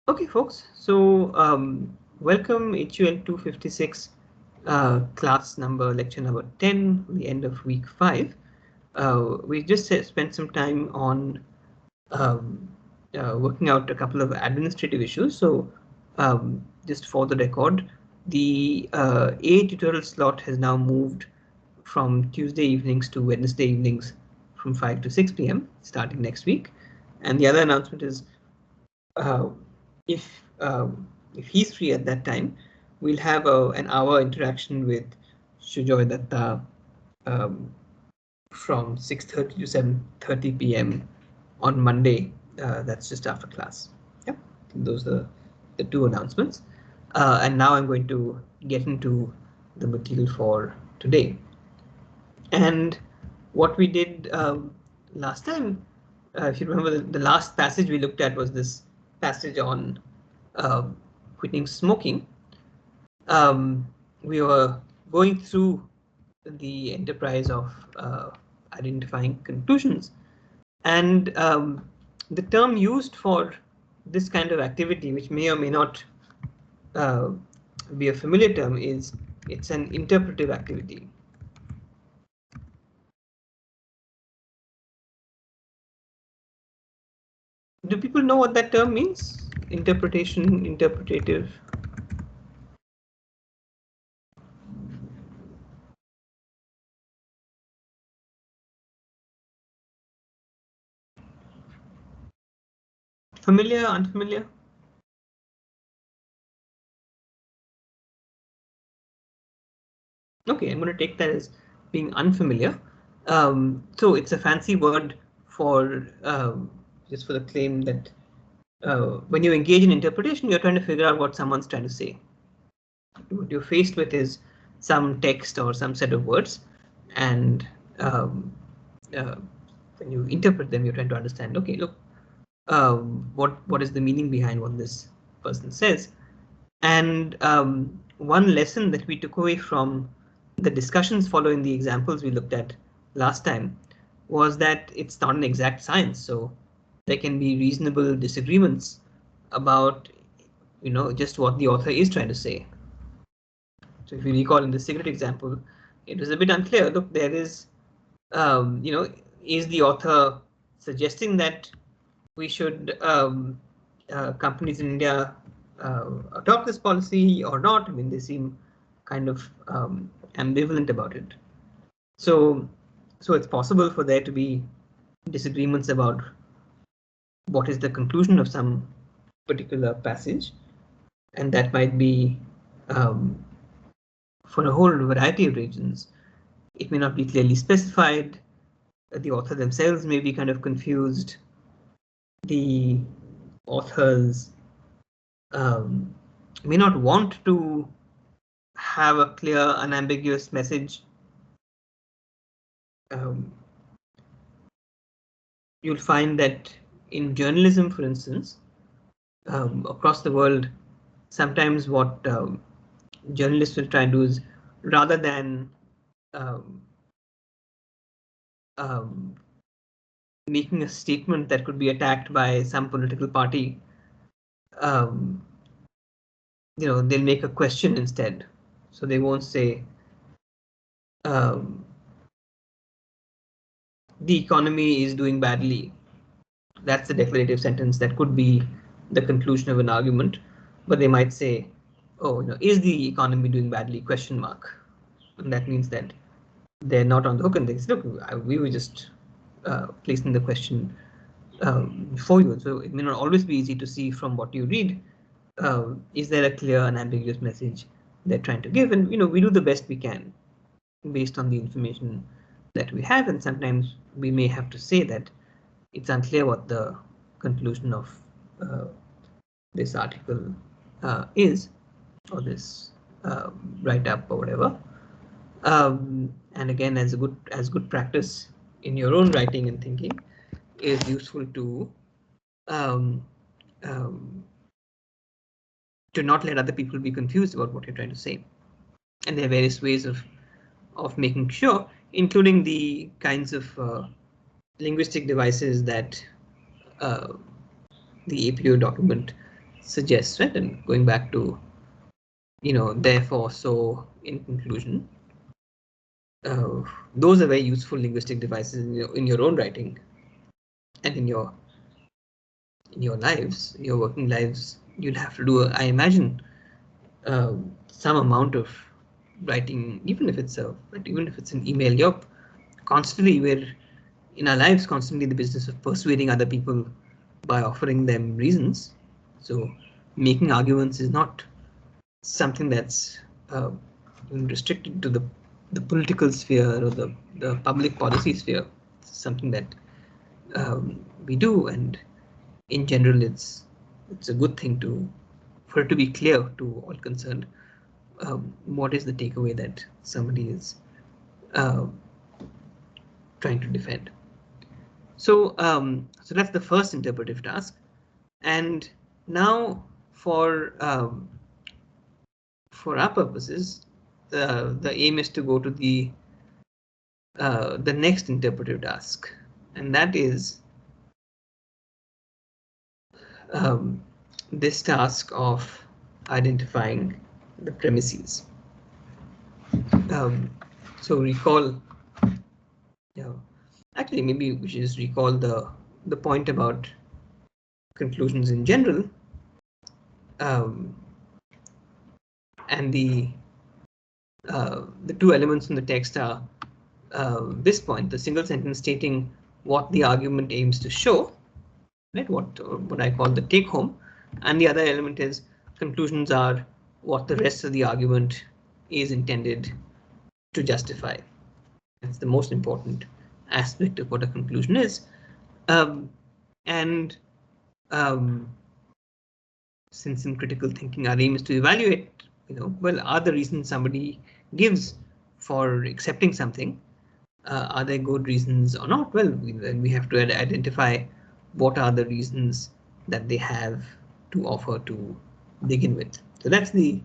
Okay, folks, so welcome HUL256 class number, lecture number 10, the end of week 5. We just spent some time on working out a couple of administrative issues. So just for the record, the A tutorial slot has now moved from Tuesday evenings to Wednesday evenings from 5 to 6 p.m. starting next week. And the other announcement is uh, if he's free at that time, we'll have an hour interaction with Sujoy Datta from 6:30 to 7:30 p.m. on Monday. That's just after class. Yep, those are the two announcements. And now I'm going to get into the material for today. And what we did last time, if you remember, the last passage we looked at was this passage on quitting smoking. We were going through the enterprise of identifying conclusions, and the term used for this kind of activity, which may or may not be a familiar term, is it's an interpretive activity. Do people know what that term means? Interpretation, interpretative. Familiar, unfamiliar? Okay, I'm going to take that as being unfamiliar. So it's a fancy word for just for the claim that when you engage in interpretation, you're trying to figure out what someone's trying to say. What you're faced with is some text or some set of words, and when you interpret them, you're trying to understand. Okay, look, what is the meaning behind what this person says? And one lesson that we took away from the discussions following the examples we looked at last time was that it's not an exact science. So there can be reasonable disagreements about, just what the author is trying to say. So if you recall in the cigarette example, it was a bit unclear. Look, there is, is the author suggesting that we should companies in India adopt this policy or not? I mean, they seem kind of ambivalent about it. So it's possible for there to be disagreements about what is the conclusion of some particular passage, and that might be for a whole variety of reasons. It may not be clearly specified. The author themselves may be kind of confused. The authors may not want to have a clear, unambiguous message. You'll find that in journalism, for instance, across the world, sometimes what journalists will try and do is, rather than making a statement that could be attacked by some political party, they'll make a question instead. So they won't say the economy is doing badly. That's the declarative sentence that could be the conclusion of an argument, but they might say, oh, is the economy doing badly? Question mark. And that means that they're not on the hook, and they say, look, we were just placing the question for you. So it may not always be easy to see from what you read. Is there a clear and ambiguous message they're trying to give? And we do the best we can based on the information that we have, and sometimes we may have to say that it's unclear what the conclusion of this article is, or this write-up or whatever. And again, as good practice in your own writing and thinking, is useful to not let other people be confused about what you're trying to say. And there are various ways of making sure, including the kinds of linguistic devices that the APO document suggests, right? And going back to, therefore, so, in conclusion, those are very useful linguistic devices in your own writing and in your lives, your working lives. You'll have to do, I imagine, some amount of writing, even if it's an email. You're constantly, we're in our lives constantly in the business of persuading other people by offering them reasons. So making arguments is not something that's restricted to the political sphere or the public policy sphere. It's something that we do, and in general, it's a good thing for it to be clear to all concerned. What is the takeaway that somebody is trying to defend? So that's the first interpretive task, and now for our purposes, the aim is to go to the next interpretive task, and that is this task of identifying the premises. So recall, actually maybe we should just recall the point about conclusions in general, and the two elements in the text are this point, the single sentence stating what the argument aims to show, right? What I call the take home, and the other element is conclusions are what the rest of the argument is intended to justify. That's the most important aspect of what a conclusion is. And since in critical thinking our aim is to evaluate, well, are the reasons somebody gives for accepting something, are there good reasons or not? Well, we have to identify what are the reasons that they have to offer to begin with. So that's the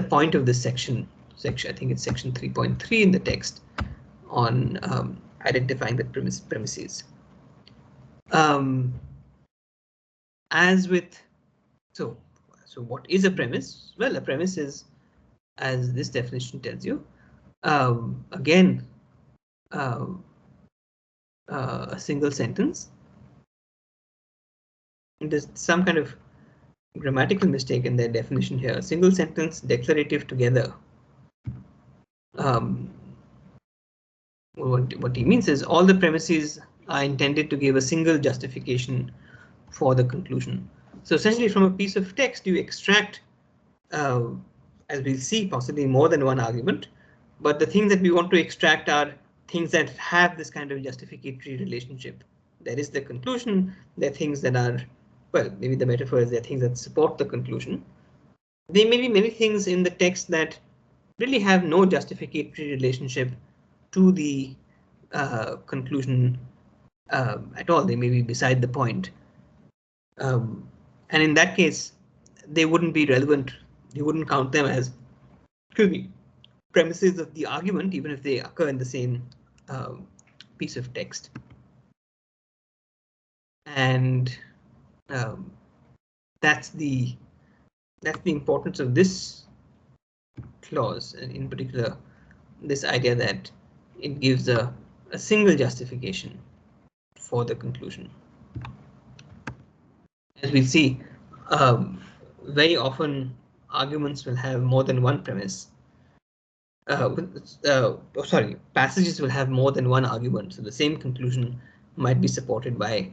point of this section. I think it's section 3.3 in the text on identifying the premises. As with, so what is a premise? Well, a premise is, as this definition tells you, again, a single sentence. There's some kind of grammatical mistake in their definition here. Single sentence declarative together. What he means is all the premises are intended to give a single justification for the conclusion. So essentially, from a piece of text, you extract, as we'll see, possibly more than one argument. But the things that we want to extract are things that have this kind of justificatory relationship. There is the conclusion. There are things that are, well, maybe the metaphor is there are things that support the conclusion. There may be many things in the text that really have no justificatory relationship to the conclusion at all. They may be beside the point. And in that case, they wouldn't be relevant. You wouldn't count them as, premises of the argument, even if they occur in the same piece of text. And that's the importance of this clause, and in particular, this idea that it gives a single justification for the conclusion. As we'll see, very often arguments will have more than one premise. Passages will have more than one argument, so the same conclusion might be supported by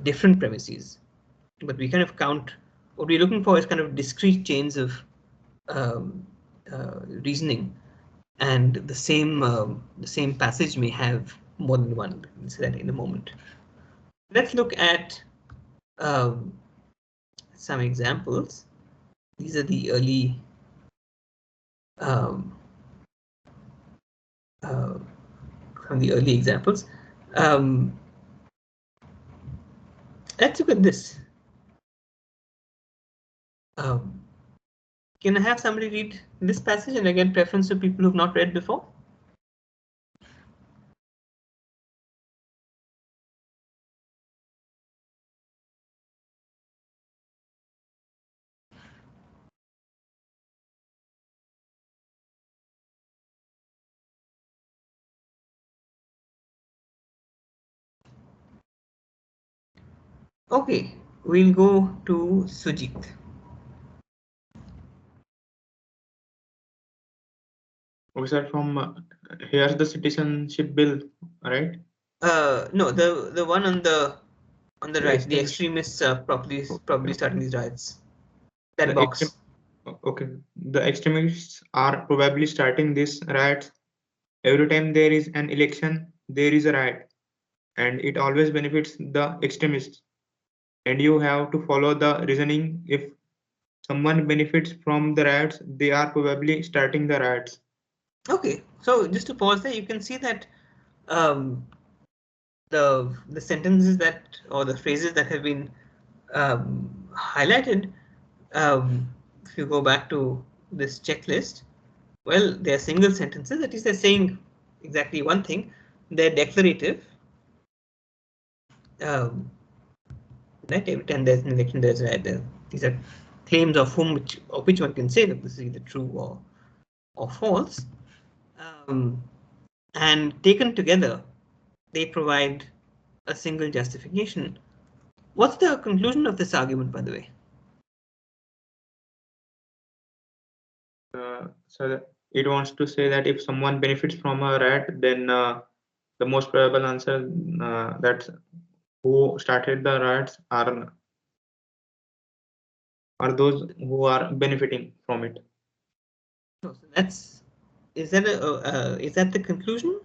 different premises. But we kind of count, what we're looking for is kind of discrete chains of reasoning, and the same passage may have more than one. We'll see that in a moment. Let's look at some examples. These are the early from the early examples. Let's look at this. Can I have somebody read this passage, and again, preference to people who've not read before? Okay, we'll go to Sujit. Okay, sir, from here's the citizenship bill, right? No, the one on the The right, the extremist. extremists are probably Okay. starting these riots. That The extrem box. okay. The extremists are probably starting this riots. Every time there is an election, there is a riot, and it always benefits the extremists. And you have to follow the reasoning. If someone benefits from the riots, they are probably starting the riots. Okay, so just to pause there, you can see that um, the sentences that or the phrases that have been highlighted, if you go back to this checklist, well, they're single sentences. That is, they're saying exactly one thing. They're declarative. Um, right? Every time there's an election, there's right there. These are claims of which one can say that this is either true or false. Um, and taken together, they provide a single justification. What's the conclusion of this argument, by the way? So it wants to say that if someone benefits from a riot, then the most probable answer that who started the riots are those who are benefiting from it. So that's is that the conclusion,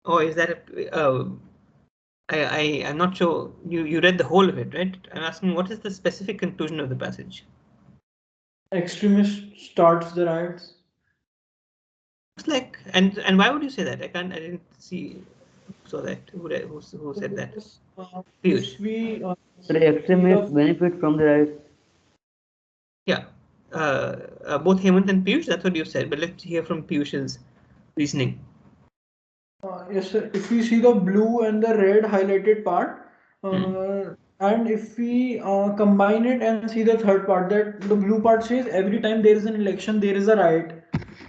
or is that I'm not sure. You read the whole of it, right? I'm asking what is the specific conclusion of the passage? Extremist starts the riots. It's like, and why would you say that? I didn't see saw that. Who said that? Because Piyush. if we The see extremists the benefit from the riots. Yeah, both Hemant and Piyush. That's what you said. But let's hear from Piyush's reasoning. yes, sir. If we see the blue and the red highlighted part, Hmm. and if we combine it and see the third part, that the blue part says every time there is an election, there is a riot,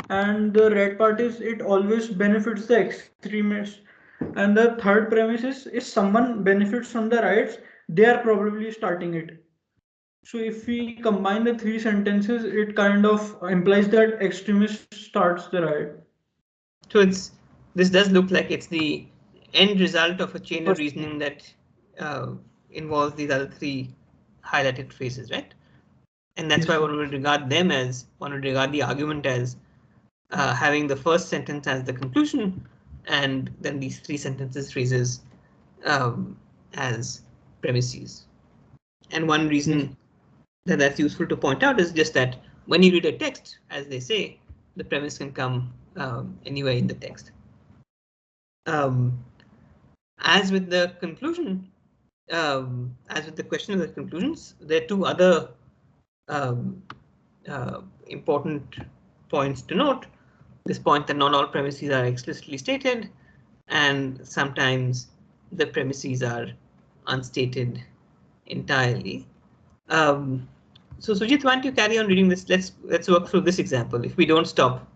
and the red part is it always benefits the extremists. And the third premise is if someone benefits from the riots, they are probably starting it. So if we combine the three sentences, it kind of implies that extremist starts the riot. So this does look like it's the end result of a chain of reasoning that uh, involves these other three highlighted phrases, right? And that's Yes, why sir. one would regard the argument as having the first sentence as the conclusion, and then these three sentences phrases um, as premises. And one Yes. reason that that's useful to point out is just that when you read a text, as they say, the premise can come anywhere in the text. Um, as with the conclusion, as with the question of the conclusions, there are two other um, important points to note. This point that not all premises are explicitly stated, and sometimes the premises are unstated entirely. Um, so Sujit, why don't you carry on reading this? Let's work through this example. If we don't stop,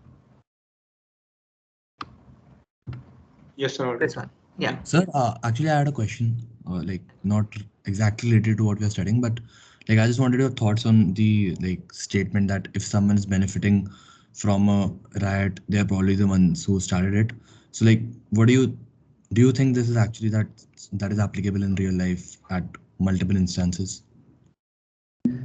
Yes, sir. this one. Yeah. Sir, actually, I had a question, like not exactly related to what we are studying, but like I just wanted your thoughts on the like statement that if someone is benefiting from a riot, they are probably the ones who started it. So, like, what do you think this is actually that is applicable in real life at multiple instances?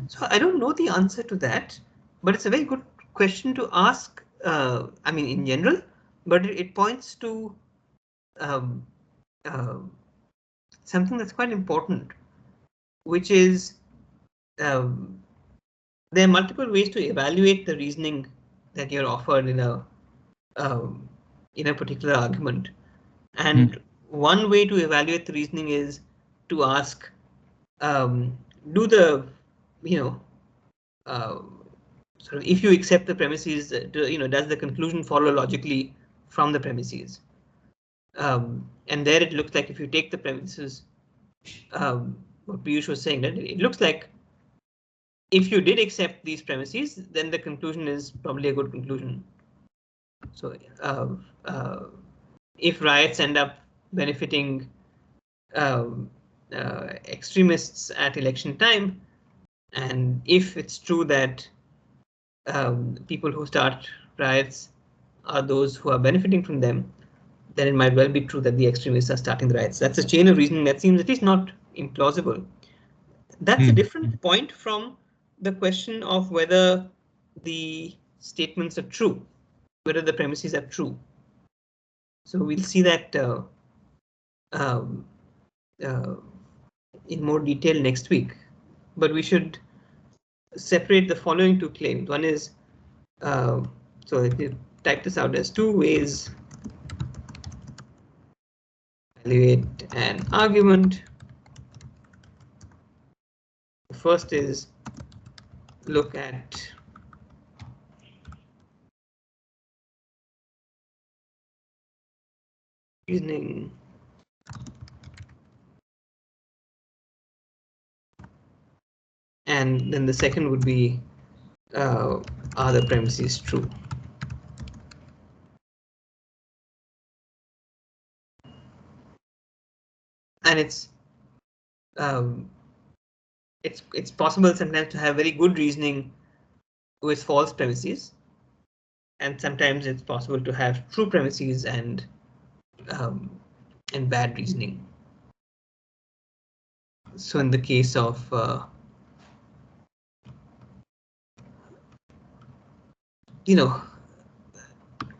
So I don't know the answer to that, but it's a very good question to ask. I mean, in general, but it points to um, uh, something that's quite important, which is um, there are multiple ways to evaluate the reasoning that you're offered um, in a particular argument. And one way to evaluate the reasoning is to ask, do the, you know, uh, sort of if you accept the premises, does the conclusion follow logically from the premises? And there it looks like if you take the premises, what Piyush was saying, that it looks like if you did accept these premises, then the conclusion is probably a good conclusion. So if riots end up benefiting um, extremists at election time, and if it's true that people who start riots are those who are benefiting from them, then it might well be true that the extremists are starting the riots. That's a chain of reasoning that seems at least not implausible. That's a different point from the question of whether the statements are true, whether the premises are true. So we'll see that um, in more detail next week. But we should separate the following two claims. One is, so if you type this out, there's two ways to evaluate an argument. The first is look at reasoning, and then the second would be are the premises true? And it's possible sometimes to have very good reasoning with false premises, and sometimes it's possible to have true premises and bad reasoning. So in the case of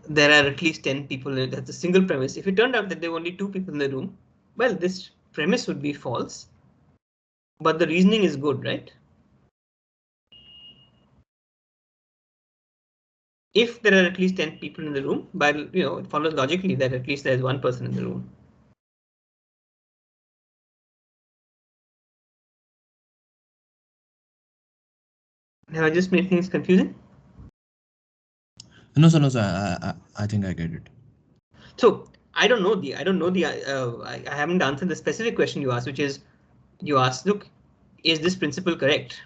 there are at least 10 people in it. That's a single premise. If it turned out that there were only 2 people in the room, well, this premise would be false, but the reasoning is good, right? If there are at least 10 people in the room, it follows logically that at least there is one person in the room. Have I just made things confusing? No, sir. I think I get it. So I haven't answered the specific question you asked, which is you asked, look, is this principle correct?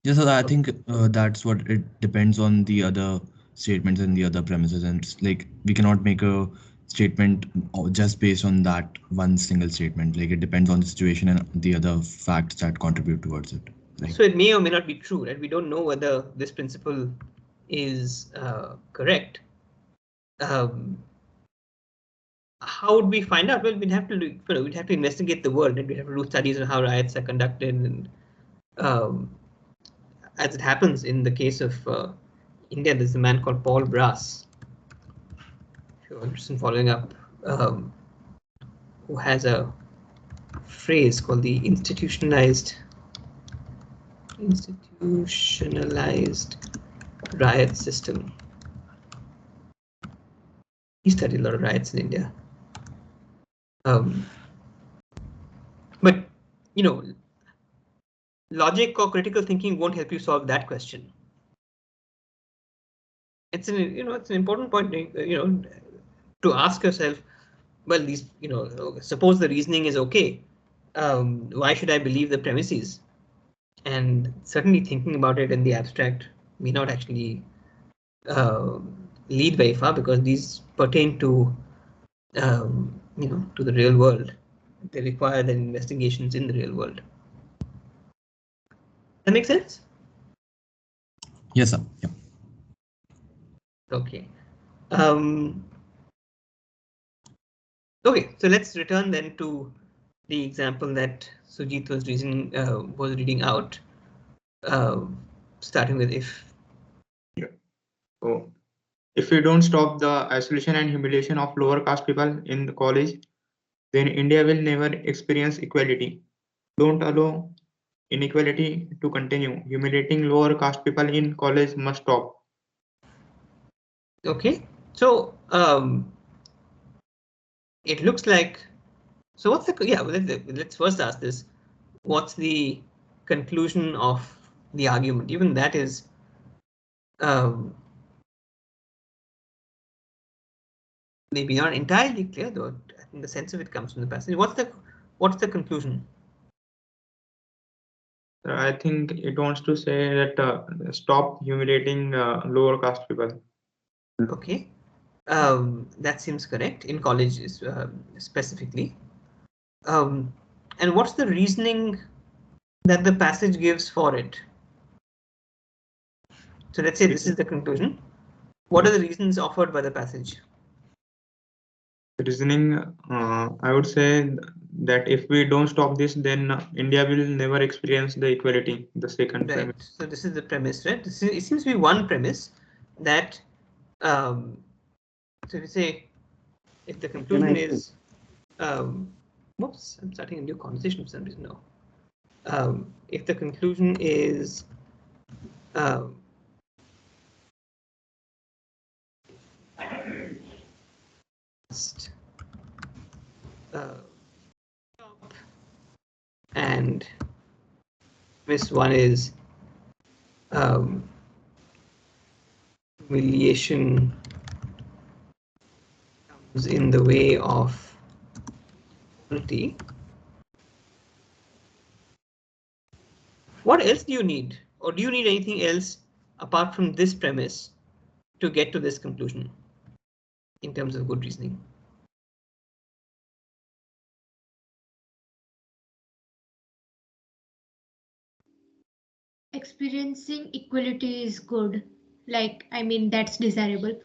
Yes, sir. I think that's what it depends on the other statements and the other premises, and it's like we cannot make a statement just based on that one single statement. Like it depends on the situation and the other facts that contribute towards it. Like, so it may or may not be true, right? We don't know whether this principle is correct. How would we find out? Well, we'd have to investigate the world, and we'd have to do studies on how riots are conducted, and as it happens in the case of India, there's a man called Paul Brass, if you're interested in following up, who has a phrase called the institutionalized riot system. He studied a lot of riots in India. But logic or critical thinking won't help you solve that question. It's an important point, to ask yourself. Well, suppose the reasoning is okay. Why should I believe the premises? And certainly thinking about it in the abstract may not actually lead very far, because these pertain to to the real world. They require the investigations in the real world. That makes sense? yes, sir. Yeah. Okay. Okay, so let's return then to the example that Sujit was reading out, starting with if. Yeah. So if we don't stop the isolation and humiliation of lower caste people in the college, then India will never experience equality. Don't allow inequality to continue. Humiliating lower caste people in college must stop. Okay, so it looks like. So what's let's first ask this. What's the conclusion of the argument? Even that is maybe not entirely clear, though. I think the sense of it comes from the passage. What's the conclusion? I think it wants to say that stop humiliating lower caste people. Okay. That seems correct in colleges specifically. And what's the reasoning that the passage gives for it? So let's say this is the conclusion. What are the reasons offered by the passage? Reasoning, I would say that if we don't stop this, then India will never experience the equality, the second Right. premise. So this is the premise, right? It seems to be one premise that, so we say, if the conclusion is, whoops, I'm starting a new conversation for some reason now. If the conclusion is, and premise one is humiliation comes in the way of equality. What else do you need? Or do you need anything else apart from this premise to get to this conclusion in terms of good reasoning? Experiencing equality is good. Like, I mean, that's desirable.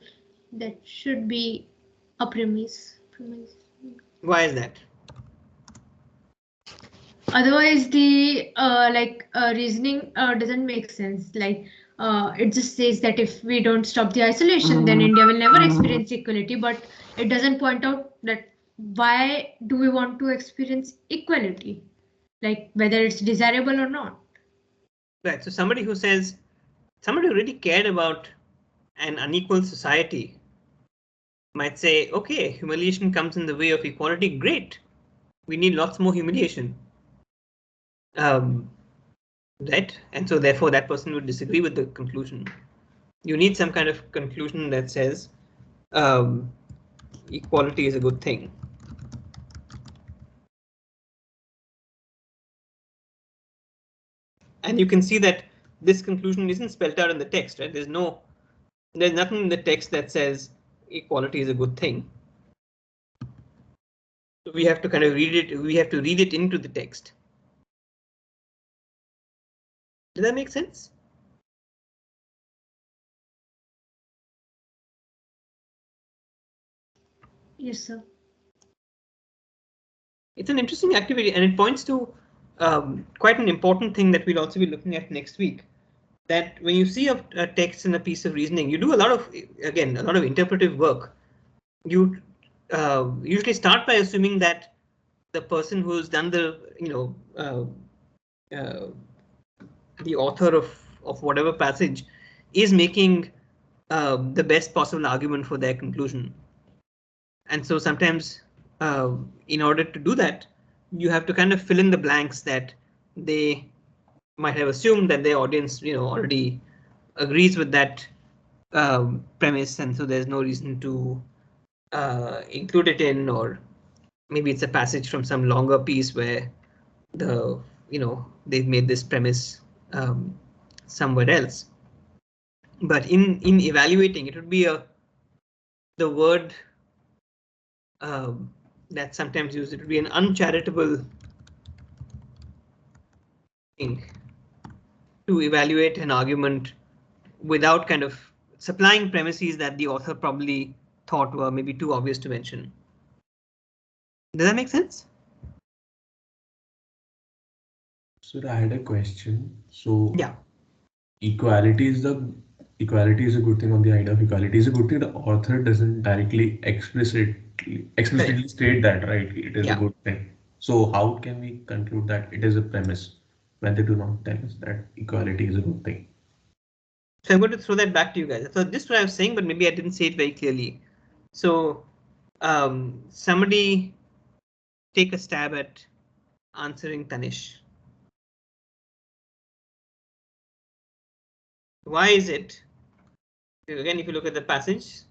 That should be a premise. Why is that? Otherwise, the reasoning doesn't make sense. Like, it just says that if we don't stop the isolation, then India will never experience equality. But it doesn't point out that why do we want to experience equality, like whether it's desirable or not. Right. So somebody who really cared about an unequal society might say, okay, humiliation comes in the way of equality. Great. We need lots more humiliation. Right. And so therefore that person would disagree with the conclusion. You need some kind of conclusion that says equality is a good thing. And you can see that this conclusion isn't spelled out in the text, right? There's nothing in the text that says equality is a good thing. So we have to kind of read it. We have to read it into the text. Does that make sense? Yes, sir. It's an interesting activity, and it points to quite an important thing that we'll also be looking at next week. That when you see a text and a piece of reasoning, you do a lot of interpretive work. You usually start by assuming that the person who's done the the author of whatever passage is making the best possible argument for their conclusion. And so sometimes in order to do that, you have to kind of fill in the blanks that they might have assumed that their audience already agrees with that premise, and so there's no reason to include it in, or maybe it's a passage from some longer piece where they've made this premise somewhere else. But in evaluating, it would be the word that's sometimes used. It would be an uncharitable thing to evaluate an argument without kind of supplying premises that the author probably thought were maybe too obvious to mention. Does that make sense? So I had a question. So Yeah. equality is a good thing. On the idea of equality is a good thing. The author doesn't directly explicitly state that, right? It is a good thing. So how can we conclude that it is a premise when they do not tell us that equality is a good thing? So I'm going to throw that back to you guys. So this is what I was saying, but maybe I didn't say it very clearly. So somebody take a stab at answering Tanish. Why is it? Again, if you look at the passage,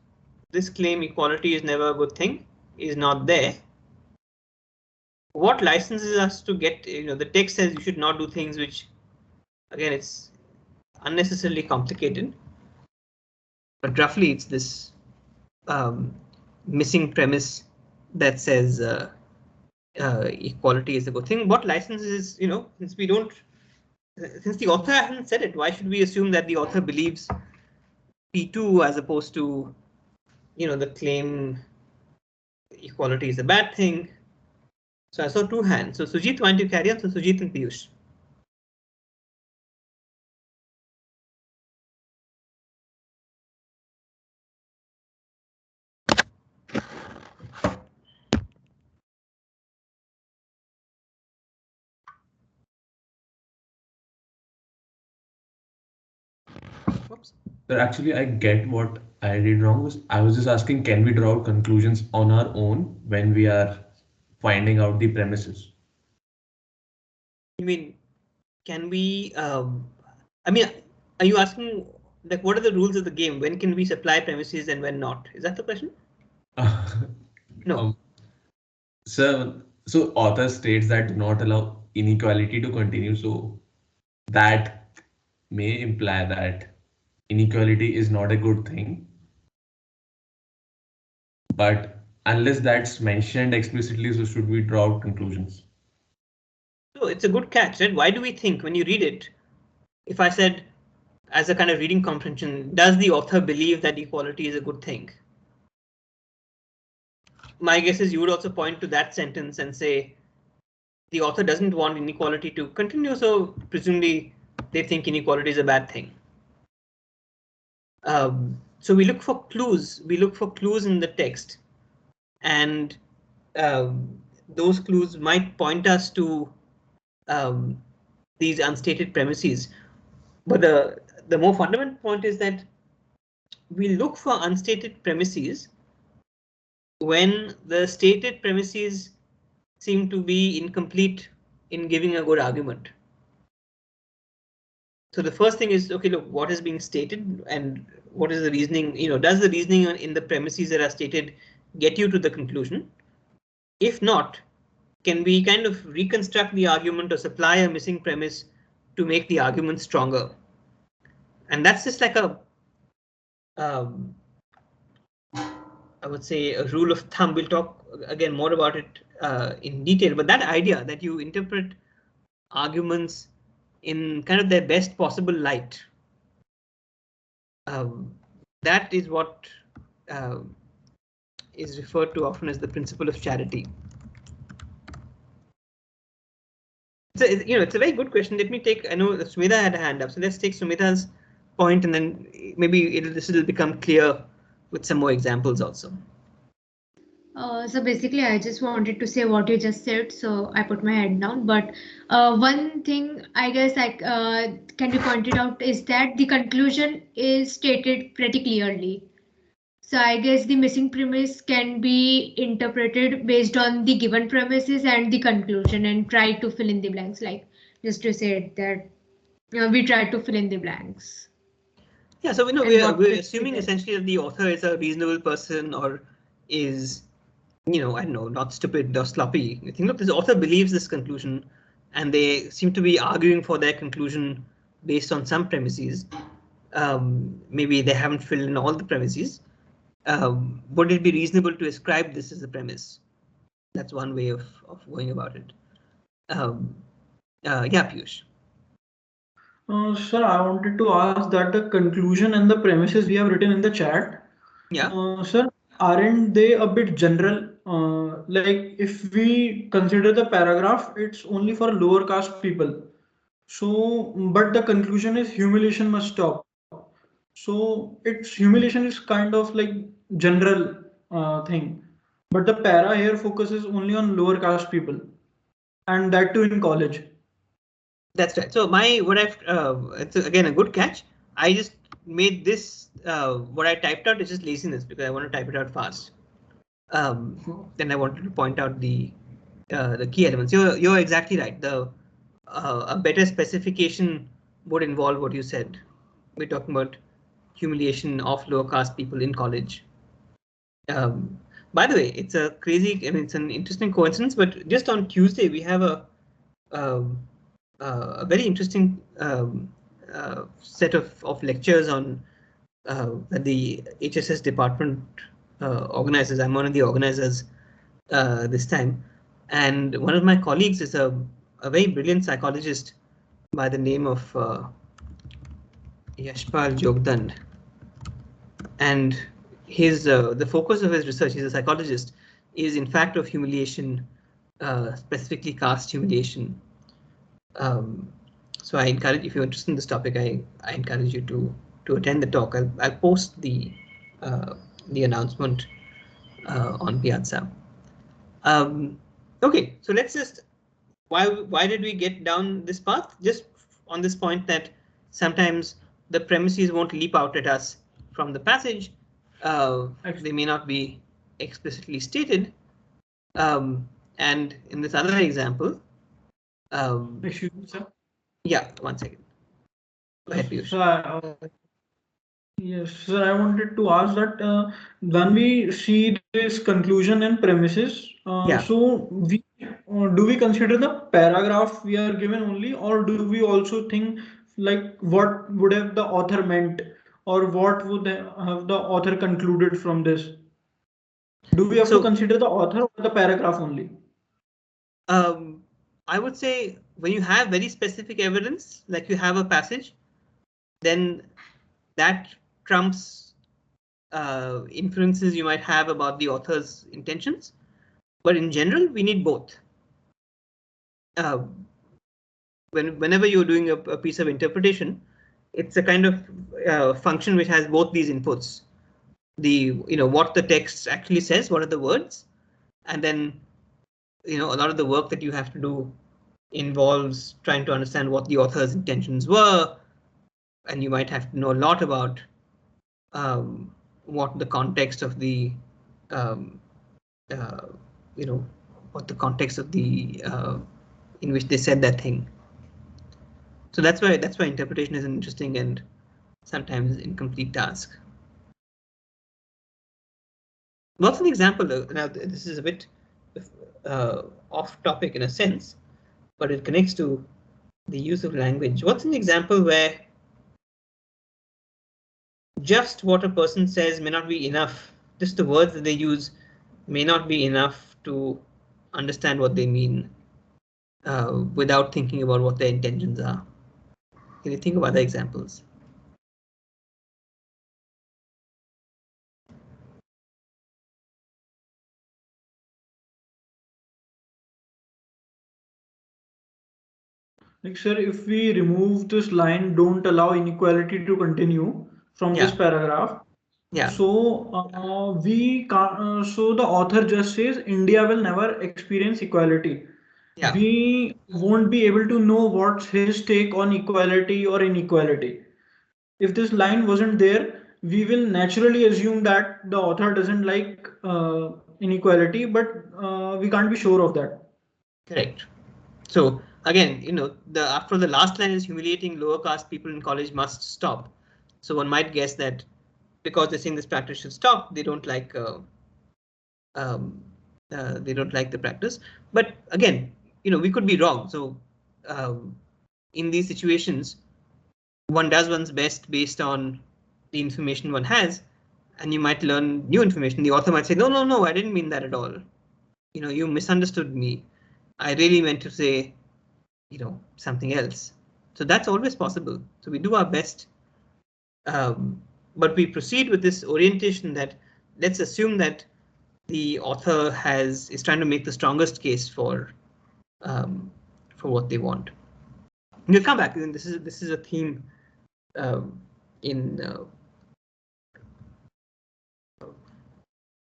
this claim equality is never a good thing is not there. What licenses us to get, the text says you should not do things which, again, it's unnecessarily complicated. But roughly it's this missing premise that says equality is a good thing. What license is, since we don't, since the author hasn't said it, why should we assume that the author believes P2 as opposed to, the claim equality is a bad thing? So I saw two hands. So Sujit, why don't you carry on? So Sujit and Piyush. Whoops. But actually, I get what I did wrong. I was just asking, can we draw out conclusions on our own when we are finding out the premises? You mean, can we, I mean, are you asking, like, what are the rules of the game? When can we supply premises and when not? Is that the question? No. So author states that do not allow inequality to continue. So that may imply that inequality is not a good thing. But unless that's mentioned explicitly, so should we draw out conclusions? So it's a good catch, right? Why do we think when you read it, if I said as a kind of reading comprehension, does the author believe that equality is a good thing? My guess is you would also point to that sentence and say the author doesn't want inequality to continue, so presumably they think inequality is a bad thing. So we look for clues. We look for clues in the text, and those clues might point us to these unstated premises. But the more fundamental point is that we look for unstated premises when the stated premises seem to be incomplete in giving a good argument. So the first thing is, okay, look, what is being stated and what is the reasoning? Does the reasoning in the premises that are stated get you to the conclusion? If not, can we kind of reconstruct the argument or supply a missing premise to make the argument stronger? And that's just like a, I would say, a rule of thumb. We'll talk again more about it in detail, but that idea that you interpret arguments in kind of their best possible light, that is what is referred to often as the principle of charity. So, it's a very good question. Let me take, I know Sumita had a hand up, so let's take Sumita's point and then maybe this will become clear with some more examples also. So basically, I just wanted to say what you just said, so I put my head down. But one thing I guess can be pointed out is that the conclusion is stated pretty clearly. So I guess the missing premise can be interpreted based on the given premises and the conclusion, and try to fill in the blanks. Like just to say that we try to fill in the blanks. Yeah, so we're assuming essentially that the author is a reasonable person or is, I don't know, not stupid or sloppy. I think, look, this author believes this conclusion and they seem to be arguing for their conclusion based on some premises. Maybe they haven't filled in all the premises. Would it be reasonable to ascribe this as a premise? That's one way of going about it. Yeah, Piyush. Sir, I wanted to ask that the conclusion and the premises we have written in the chat, sir, aren't they a bit general? Like if we consider the paragraph, it's only for lower caste people. So, but the conclusion is humiliation must stop. So humiliation is kind of like general thing, but the para here focuses only on lower caste people, and that too in college. That's right. So it's again a good catch. I just made this what I typed out is just laziness because I want to type it out fast. Then I wanted to point out the key elements. You're exactly right. A better specification would involve what you said. We're talking about humiliation of lower caste people in college. By the way, it's a crazy, it's an interesting coincidence, but just on Tuesday we have a very interesting set of lectures on that the HSS department organizers. I'm one of the organizers this time, and one of my colleagues is a very brilliant psychologist by the name of Yashpal Jogdand, and his the focus of his research, he's a psychologist, is in fact of humiliation, specifically caste humiliation. So I encourage, if you're interested in this topic, I encourage you to attend the talk. I'll post the announcement on Piazza. Okay, so let's just, why did we get down this path? Just on this point that sometimes the premises won't leap out at us from the passage. They may not be explicitly stated. And in this other example, yeah, one second. Go ahead, Piyush. Yes, sir. I wanted to ask that when we see this conclusion and premises, so do we consider the paragraph we are given only, or do we also think like what would have the author meant, or what would have the author concluded from this? Do we have to consider the author or the paragraph only? I would say when you have very specific evidence, like you have a passage, then that trumps inferences you might have about the author's intentions. But in general, we need both. Whenever you're doing a piece of interpretation, it's a kind of function which has both these inputs. What the text actually says, what are the words, and then a lot of the work that you have to do involves trying to understand what the author's intentions were, and you might have to know a lot about what the context of the what the context of the in which they said that thing. So that's why interpretation is an interesting and sometimes incomplete task. What's an example? Now this is a bit off topic in a sense, but it connects to the use of language. What's an example where just what a person says may not be enough, just the words that they use may not be enough to understand what they mean without thinking about what their intentions are? Can you think of other examples? Like, sir, if we remove this line, don't allow inequality to continue from this paragraph. So we can't. So the author just says India will never experience equality. We won't be able to know what's his take on equality or inequality. If this line wasn't there, we will naturally assume that the author doesn't like inequality, but we can't be sure of that. Correct. So again, after the last line is humiliating lower caste people in college must stop. So one might guess that because they're saying this practice should stop, they don't like the practice. But again, we could be wrong. So in these situations, one does one's best based on the information one has, and you might learn new information. The author might say, no, I didn't mean that at all. You misunderstood me. I really meant to say, something else. So that's always possible. So we do our best, but we proceed with this orientation that let's assume that the author is trying to make the strongest case for what they want. We'll come back. And this is a theme in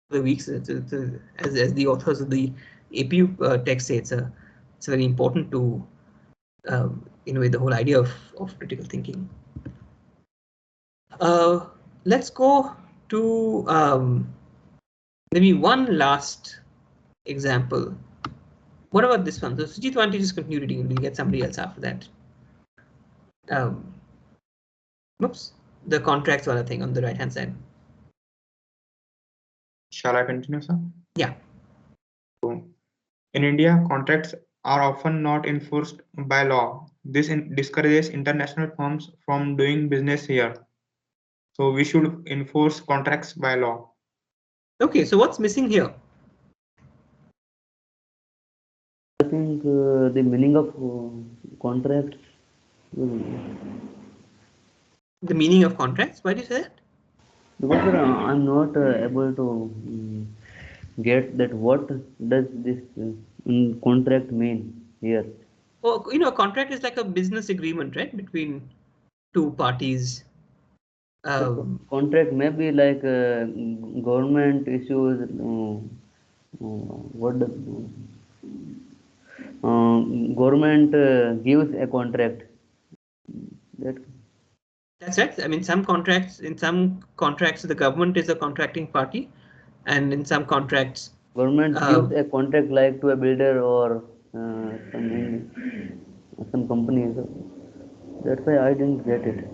the weeks as the authors of the APU text say, it's very important to innovate the whole idea of critical thinking. Let's go to maybe one last example. What about this one? So Sujit, why don't you just continue reading and we'll get somebody else after that. Oops, the contracts wala thing on the right hand side. Shall I continue, sir? Yeah. So, in India, contracts are often not enforced by law. This discourages international firms from doing business here. So we should enforce contracts by law. Okay, so what's missing here? I think the meaning of contract. The meaning of contracts? Why do you say that? Because sir, I'm not able to get that. What does this contract mean here? Well, you know, a contract is like a business agreement, right, between two parties. Contract may be like government issues. What the government gives a contract. That That's right. I mean, in some contracts, the government is a contracting party, and in some contracts, government gives a contract like to a builder or some company. So that's why I didn't get it.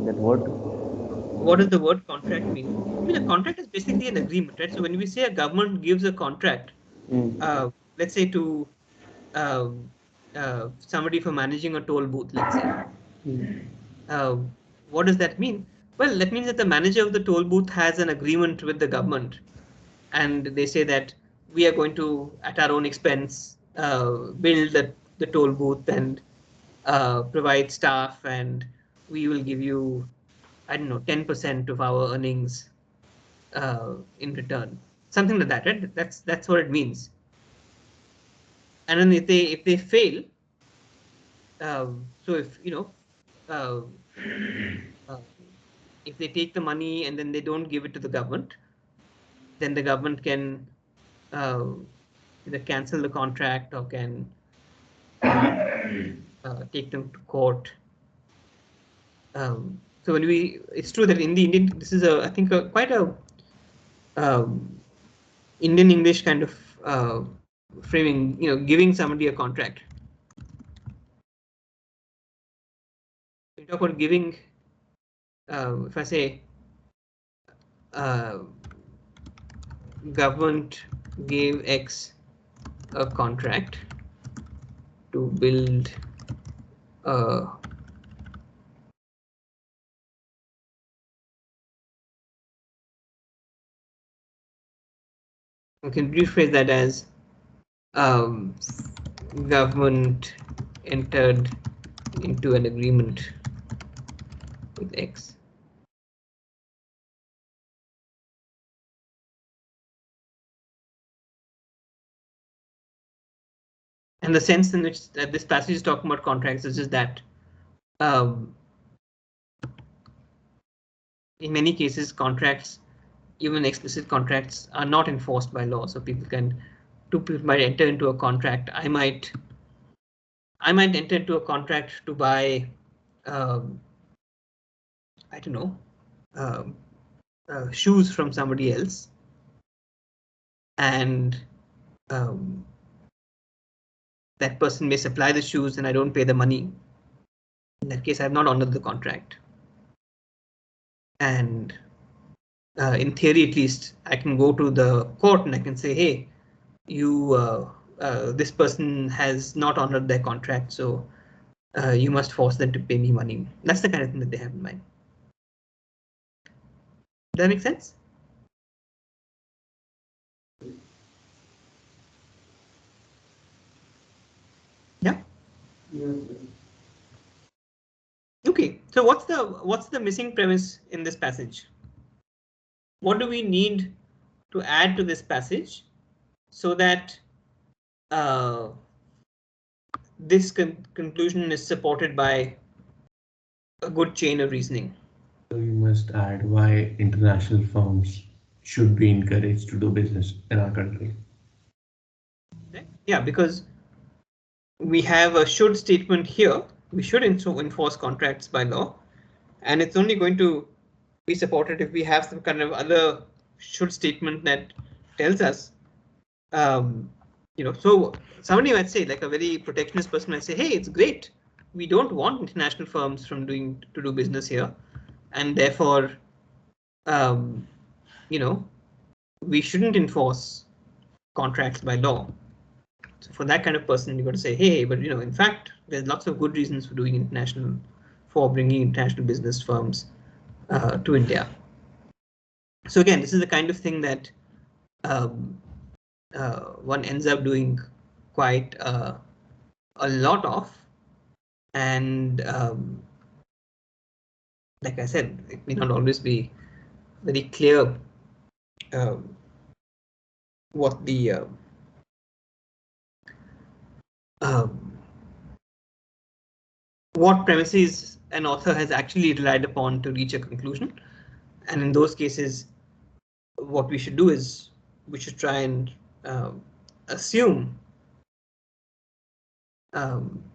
That what does the word contract mean? I mean, a contract is basically an agreement, right? So when we say a government gives a contract, Mm. let's say to uh, somebody for managing a toll booth, let's say, Mm. what does that mean? Well, that means that the manager of the toll booth has an agreement with the government, and they say that we are going to, at our own expense, build the toll booth and provide staff, and we will give you, I don't know, 10% of our earnings in return, something like that, right? That's what it means. And then if they fail, so if you know, uh, uh, if they take the money and then they don't give it to the government, then the government can either cancel the contract or can take them to court. So it's true that in the Indian, this is I think quite a um, Indian English kind of framing. You know, giving somebody a contract. You talk about giving. If I say uh, government gave X a contract to build a we can rephrase that as um, government entered into an agreement with X. And the sense in which this passage is talking about contracts is just that um, in many cases, contracts, even explicit contracts, are not enforced by law. So two people might enter into a contract. I might enter into a contract to buy, um, I don't know, um, shoes from somebody else, and um, that person may supply the shoes and I don't pay the money. In that case, I have not honored the contract. And in theory, at least, I can go to the court and I can say, hey, this person has not honored their contract, so you must force them to pay me money. That's the kind of thing that they have in mind. Does that make sense? Yeah. Okay. So what's the missing premise in this passage? What do we need to add to this passage so that this conclusion is supported by a good chain of reasoning? So you must add why international firms should be encouraged to do business in our country. Yeah, because we have a should statement here. We should enforce contracts by law, and it's only going to be supported if we have some kind of other should statement that tells us, so somebody might say, like a very protectionist person might say, hey, it's great. We don't want international firms from to do business here, and therefore, um, we shouldn't enforce contracts by law. So for that kind of person, you've got to say, hey, but in fact, there's lots of good reasons for bringing international business firms to India. So again, this is the kind of thing that one ends up doing quite a lot of, and like I said, it may not always be very clear what the what premises an author has actually relied upon to reach a conclusion. And in those cases, what we should do is we should try and assume that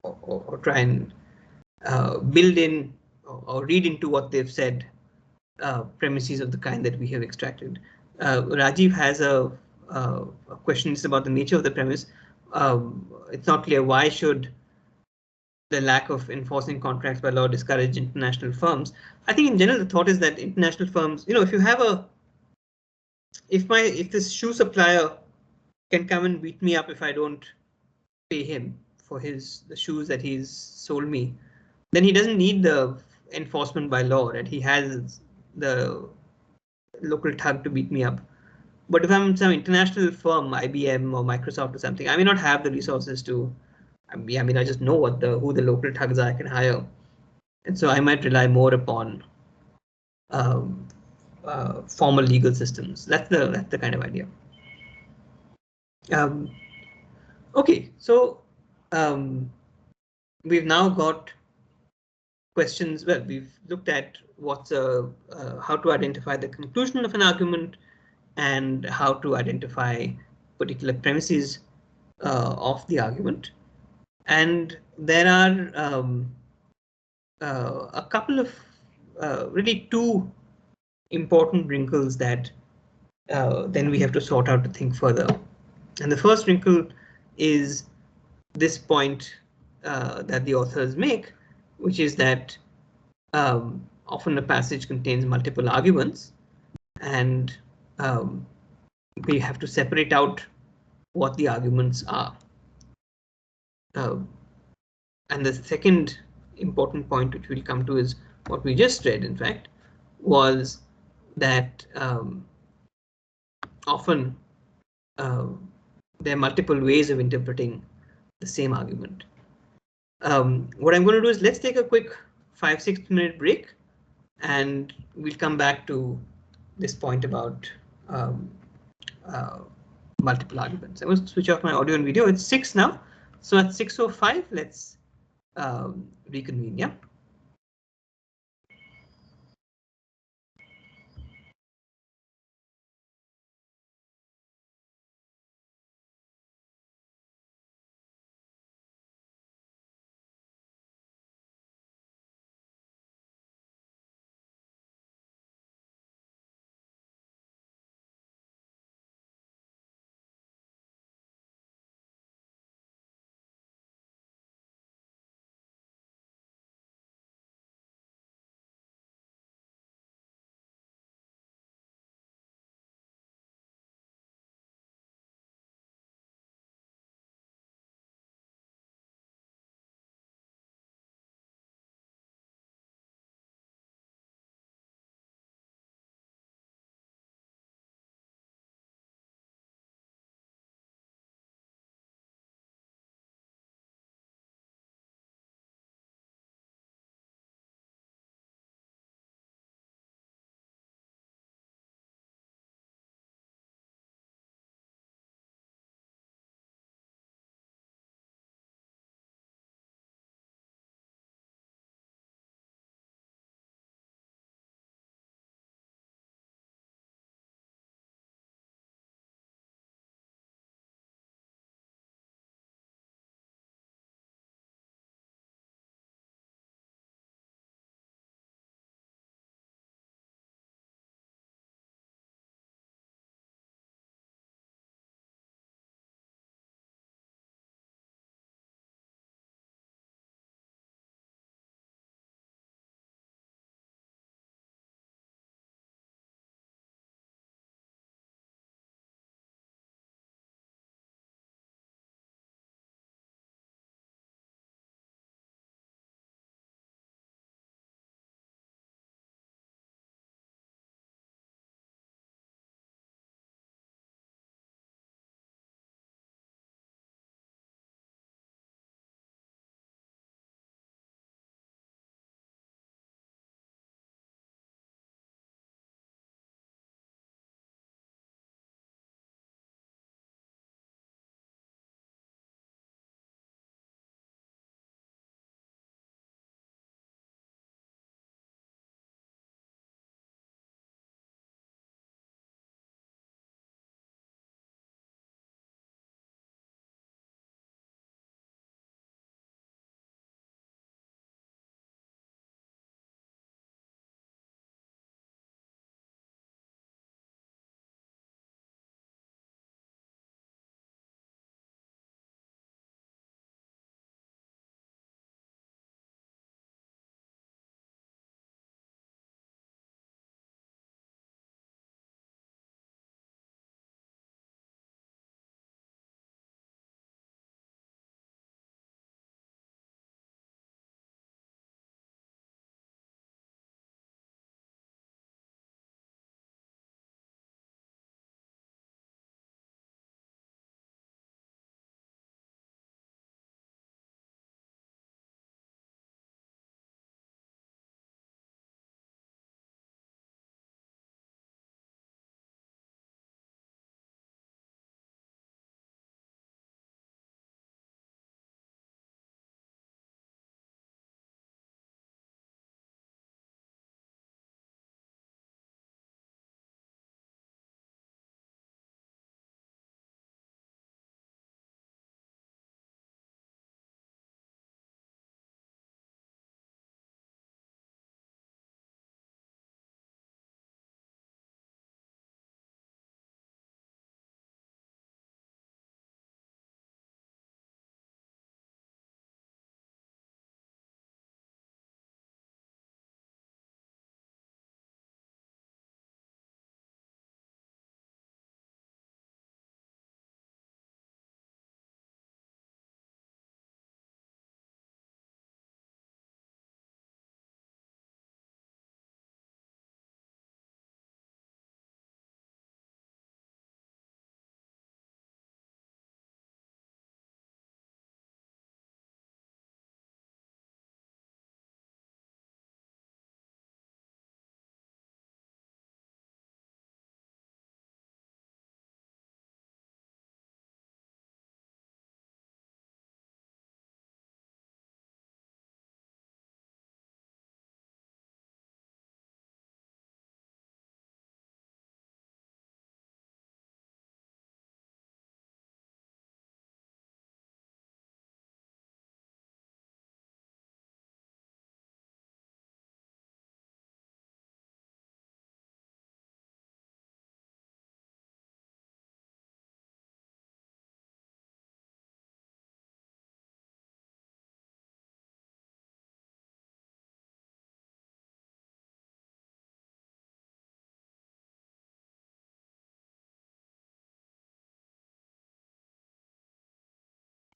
or try and build in or read into what they've said premises of the kind that we have extracted. Rajiv has a question about the nature of the premise. It's not clear why should the lack of enforcing contracts by law discourage international firms. I think in general the thought is that international firms, if you have if this shoe supplier can come and beat me up if I don't pay him for the shoes that he's sold me, then he doesn't need the enforcement by law, right? He has the local thug to beat me up. But if I'm some international firm, IBM or Microsoft or something, I may not have the resources to. I mean, I just know who the local thugs are I can hire, and so I might rely more upon um, formal legal systems. That's the kind of idea. Okay, so we've now got questions. Well, we've looked at how to identify the conclusion of an argument and how to identify particular premises of the argument. And there are a couple of really two important wrinkles that then we have to sort out to think further. And the first wrinkle is this point that the authors make, which is that often a passage contains multiple arguments, and we have to separate out what the arguments are. And the second important point which we'll come to is what we just read, in fact, was that often there are multiple ways of interpreting the same argument. What I'm going to do is let's take a quick 5-6 minute break, and we'll come back to this point about multiple arguments. I'm going to switch off my audio and video. It's 6 now, so at 6:05, let's reconvene. Yeah.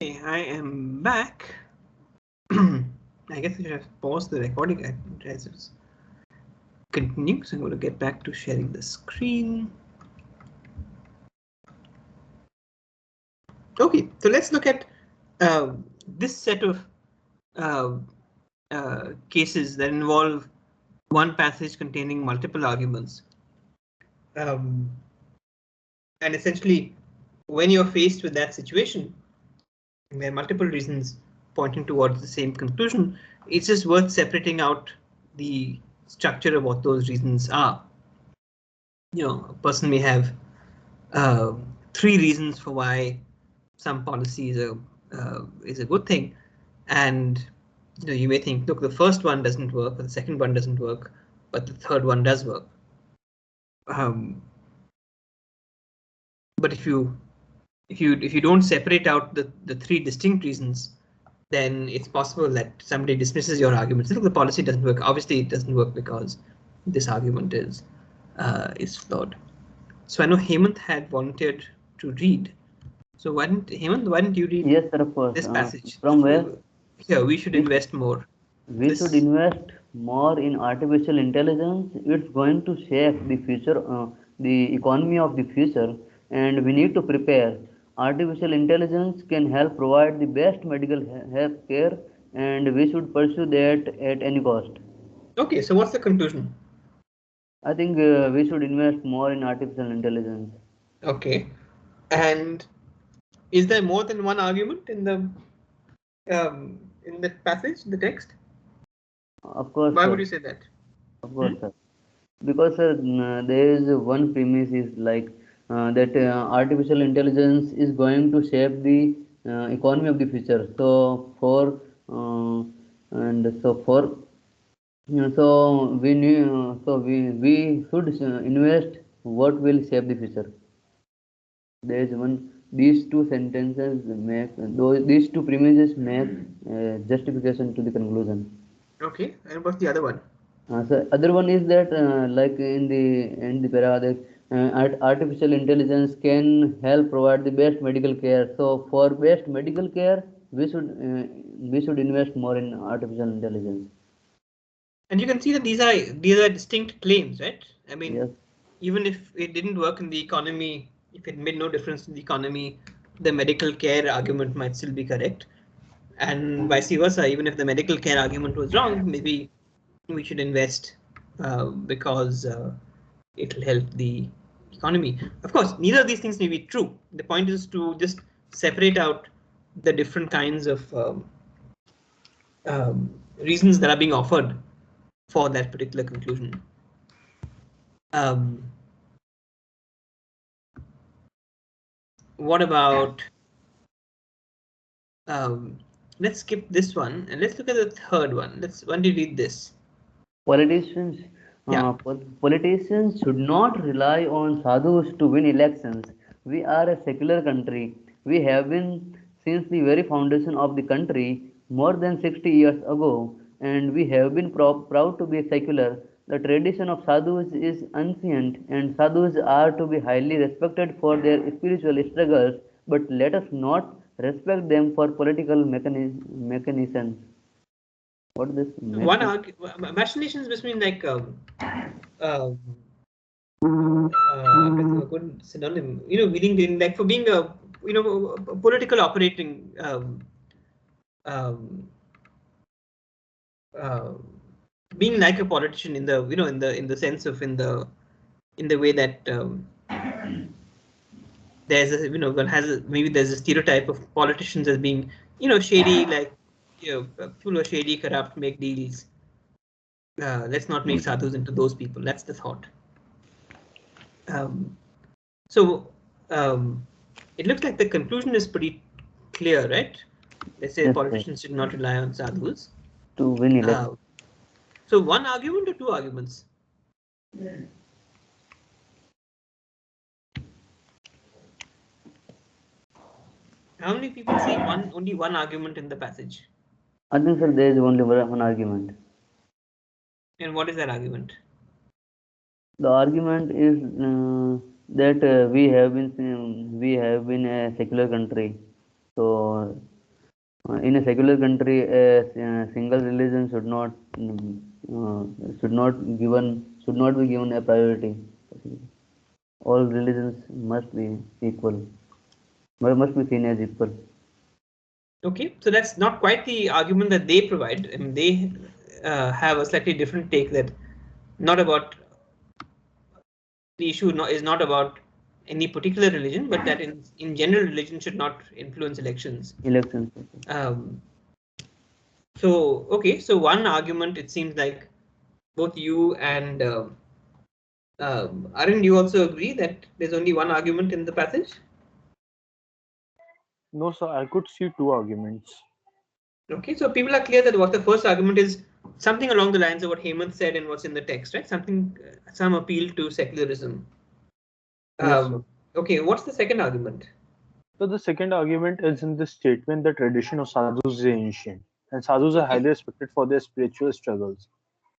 Okay, I am back. I guess I should have paused the recording as it continues. I'm going to get back to sharing the screen. Okay, so let's look at this set of uh, cases that involve one passage containing multiple arguments. And essentially, when you're faced with that situation, there are multiple reasons pointing towards the same conclusion, it's just worth separating out the structure of what those reasons are. A person may have 3 reasons for why some policy is a good thing, and you may think, look, the first one doesn't work, or the second one doesn't work, but the third one does work. But if you don't separate out the 3 distinct reasons, then it's possible that somebody dismisses your argument. Look, the policy doesn't work. Obviously, it doesn't work because this argument is flawed. So I know Hemant had volunteered to read. So why don't you read Yes, sir, of course. this passage? From where? Here, we should We- invest more. We should invest more in artificial intelligence. It's going to shape the future, the economy of the future, and we need to prepare. Artificial intelligence can help provide the best medical health care, and we should pursue that at any cost. Okay, so what's the conclusion? I think we should invest more in artificial intelligence. Okay, and is there more than one argument in the passage, the text? Of course. Why Sir. would you say that? Of course, sir. Because sir, there is one premise is like that artificial intelligence is going to shape the economy of the future. So for and so for so we need, so we should invest what will shape the future. There is one. These two sentences make these two premises make justification to the conclusion. Okay, and what's the other one? So other one is that like in the para that artificial intelligence can help provide the best medical care. So for best medical care, we should invest more in artificial intelligence. And you can see that these are distinct claims, right? I mean, Yes. even if it didn't work in the economy, if it made no difference in the economy, the medical care argument might still be correct, and vice versa. Even if the medical care argument was wrong, maybe we should invest because it'll help the economy. Of course, neither of these things may be true. The point is to just separate out the different kinds of reasons that are being offered for that particular conclusion. What about let's skip this one and let's look at the third one. When do you read this? Politicians, Yeah. Politicians should not rely on sadhus to win elections. We are a secular country. We have been since the very foundation of the country more than 60 years ago, and we have been proud to be secular. The tradition of sadhus is ancient, and sadhus are to be highly respected for their spiritual struggles, but let us not respect them for political mechanisms. What is this? Machinations between like a good synonym, meaning like for being a a political operating um, uh, being like a politician in the in the sense of in the way that there's a one has maybe there's a stereotype of politicians as being shady, like full of shady, corrupt, make deals. Let's not make sadhus into those people. That's the thought. So it looks like the conclusion is pretty clear, right? Let's say Yes, politicians should not rely on sadhus. to win election. So one argument or two arguments? How many people see only one argument in the passage? I think sir, there is only one argument. And what is that argument? The argument is that we have been a secular country. So, in a secular country, a single religion should not be given a priority. All religions must be equal, must be seen as equal. Okay, so that's not quite the argument that they provide. I mean, they have a slightly different take that not about the issue is not about any particular religion, but that in general religion should not influence elections. Elections. So okay, so one argument it seems like both you and Arun, you also agree that there's only one argument in the passage? No, sir, I could see two arguments. Okay, so people are clear that what the first argument is something along the lines of what Hemant said and what's in the text, right? Something, some appeal to secularism. Yes, sir. Okay, what's the second argument? So the second argument is in the statement that tradition of sadhus is ancient, and sadhus are Okay. highly respected for their spiritual struggles.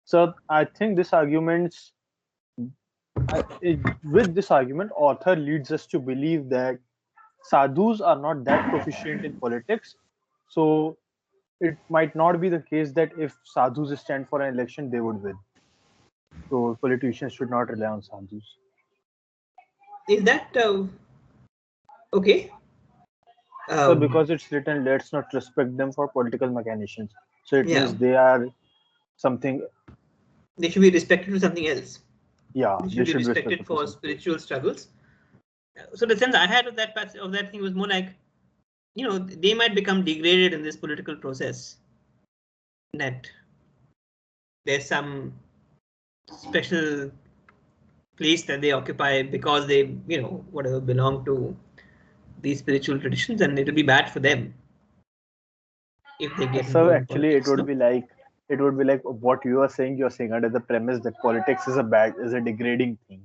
So I think this arguments, with this argument, author leads us to believe that sadhus are not that proficient in politics. So it might not be the case that if sadhus stand for an election, they would win. So politicians should not rely on sadhus. Is that okay? So because it's written, let's not respect them for political machinations. So it Yeah. means they are something. They should be respected for something else. Yeah, They should be respected for spiritual struggles. So the sense I had of that thing was more like, you know, they might become degraded in this political process. That there's some special place that they occupy because they, you know, whatever belong to these spiritual traditions, and it'll be bad for them if they get So involved in actually, politics, it would be like what you are saying. You're saying under the premise that politics is a degrading thing,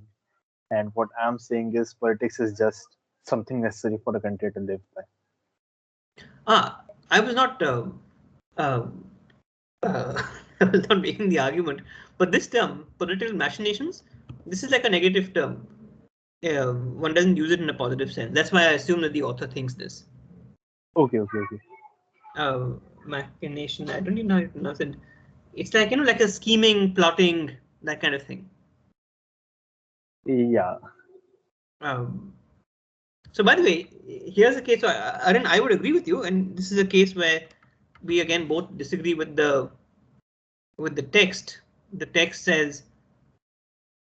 and what I'm saying is politics is just something necessary for the country to live by. I was not. I was not making the argument, but this term, political machinations, this is like a negative term. One doesn't use it in a positive sense. That's why I assume that the author thinks this. Okay. Machination. I don't even know how to pronounce it. It's like, you know, like a scheming, plotting, that kind of thing. Yeah. So by the way, here's a case. So, Arun, I would agree with you, and this is a case where we again both disagree with the text. The text says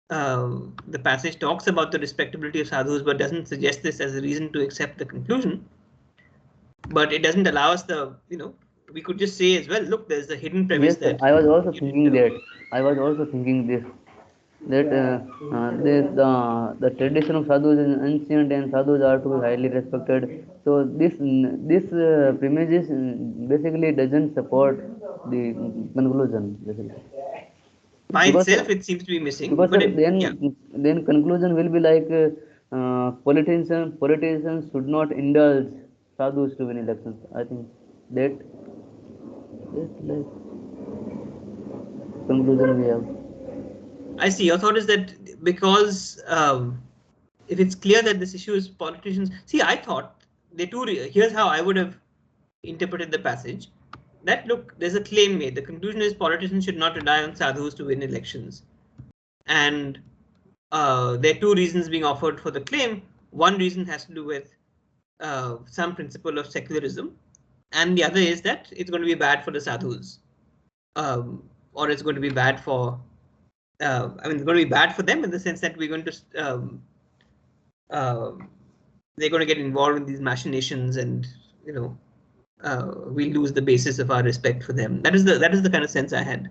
the passage talks about the respectability of sadhus, but doesn't suggest this as a reason to accept the conclusion. But it doesn't allow us the, you know, we could just say as well, look, there's a hidden premise Yes, sir. that I was also thinking that. I was also thinking this. That the tradition of sadhus is ancient and sadhus are to be highly respected. So this premise is, basically doesn't support the conclusion. Basically. by Because itself it seems to be missing. because But then conclusion will be like politicians should not indulge sadhus to win elections. I think that like conclusion we have. I see. Your thought is that because if it's clear that this issue is politicians. See, I thought here's how I would have interpreted the passage. That look, there's a claim made. The conclusion is politicians should not rely on sadhus to win elections, and there are two reasons being offered for the claim. One reason has to do with some principle of secularism, and the other is that it's going to be bad for the sadhus, or it's going to be bad for. I mean, it's going to be bad for them in the sense that we're going to. They're going to get involved in these machinations, and you know, we lose the basis of our respect for them. That is the kind of sense I had.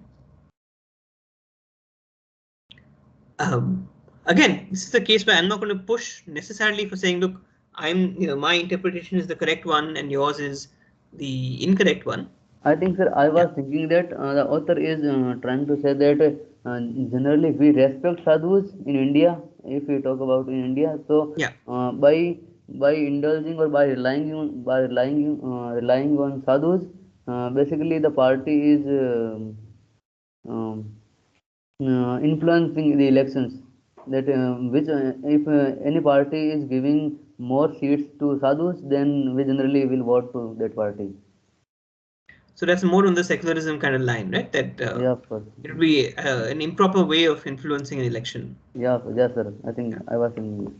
Again, this is a case where I'm not going to push necessarily for saying, look, my interpretation is the correct one and yours is the incorrect one. I think, sir, I was thinking that the author is trying to say that generally we respect sadhus in India. If we talk about in India, so by indulging or by relying on sadhus, basically the party is um, influencing the elections. that which if any party is giving more seats to sadhus, then we generally will vote to that party. So that's more on the secularism kind of line, right? That Yeah, of course. it would be an improper way of influencing an election. Yeah, yes, sir. I think I was in this.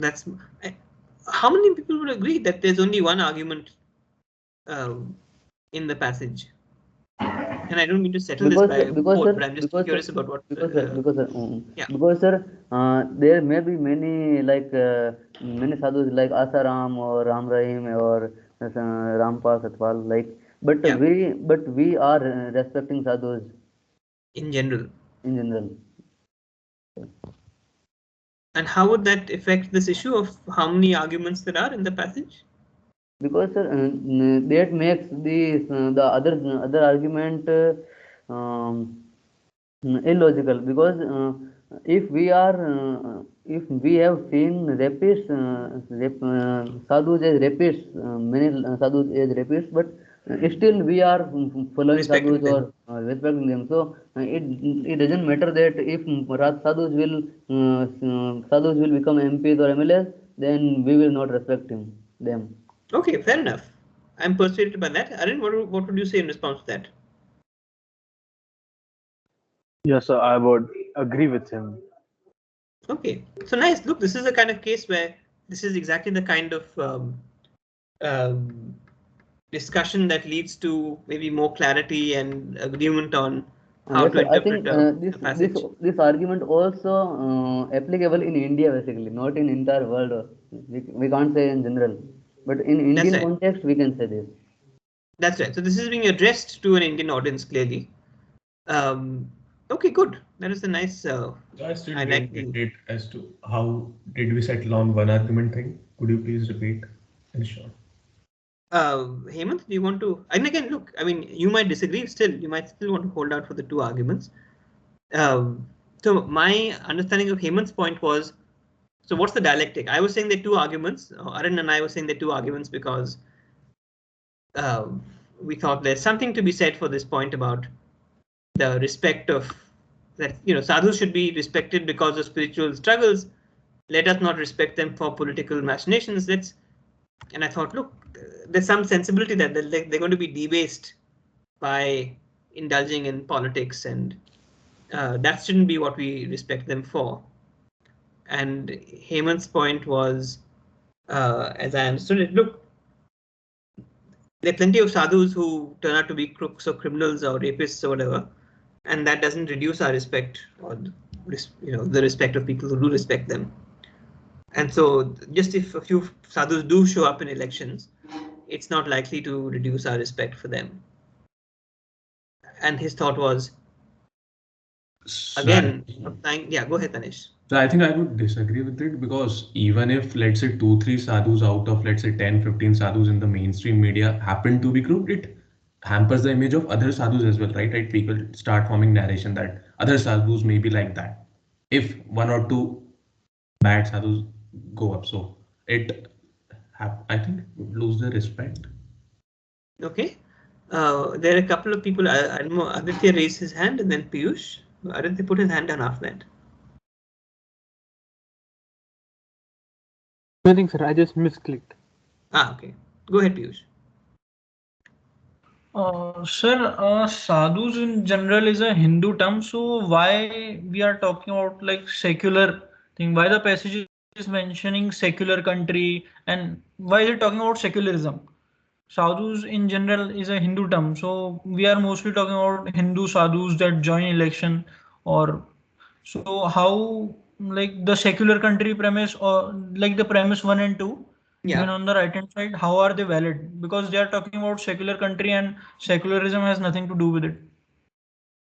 That's how many people would agree that there's only one argument in the passage? And I don't mean to settle this by Because vote, sir, but I'm just because sir, curious about what. Yeah. because sir, there may be many like many sadhus like Asaram or Ram Rahim or Rampal Satpal like, but Yeah. we are respecting sadhus In general. in general. And how would that affect this issue of how many arguments there are in the passage? Because sir, that makes the other argument illogical, because if we have seen rapists, sadhus as rapists, many sadhus as rapists, but still we are following Respecting sadhus them. or respecting them. So it doesn't matter that if sadhus will become MPs or MLAs, then we will not respect them. Okay, fair enough. I'm persuaded by that. Arun, what would you say in response to that? Yes, sir, I would agree with him. Okay, so nice. Look, this is a kind of case where this is exactly the kind of discussion that leads to maybe more clarity and agreement on how Yes, to sir. I interpret think a passage. this argument also applicable in India basically, not in entire world. We can't say in general, but in Indian right. context we can say this. That's right. So this is being addressed to an Indian audience clearly. Okay, good. That is a nice. I still I didn't like get it as to how did we settle on one argument thing. Could you please repeat in short? Hemant, do you want to? And again, look, I mean, you might disagree still. You might still want to hold out for the two arguments. So my understanding of Hemant's point was, so what's the dialectic? I was saying there are two arguments. Arun and I were saying there are two arguments because we thought there's something to be said for this point about the respect of that, sadhus should be respected because of spiritual struggles. Let us not respect them for political machinations. And I thought, look, there's some sensibility that they're going to be debased by indulging in politics, and that shouldn't be what we respect them for. And Hemant's point was, as I understood it, look, there are plenty of sadhus who turn out to be crooks or criminals or rapists or whatever, and that doesn't reduce our respect or the respect of people who do respect them. And so just if a few sadhus do show up in elections, it's not likely to reduce our respect for them. And his thought was, again, yeah, go ahead, Tanish. So I think I would disagree with it, because even if, let's say, 2-3 sadhus out of, let's say, 10-15 sadhus in the mainstream media happen to be crooked, it hampers the image of other sadhus as well, right? People start forming narration that other sadhus may be like that if one or two bad sadhus go up. So I think would lose the respect. Okay. There are a couple of people. I don't know, Aditya raised his hand and then Piyush. Aditya put his hand down after that. Nothing, sir. I just misclicked. Okay. Go ahead, Piyush. Sir, sadhus in general is a Hindu term, so why we are talking about like secular thing? Why the passage is mentioning secular country, and why is it talking about secularism? Sadhus in general is a Hindu term, so we are mostly talking about Hindu sadhus that join election, or so how like the secular country premise or like the premise 1 and 2. Yeah. Even on the right hand side, how are they valid? Because they are talking about secular country and secularism has nothing to do with it.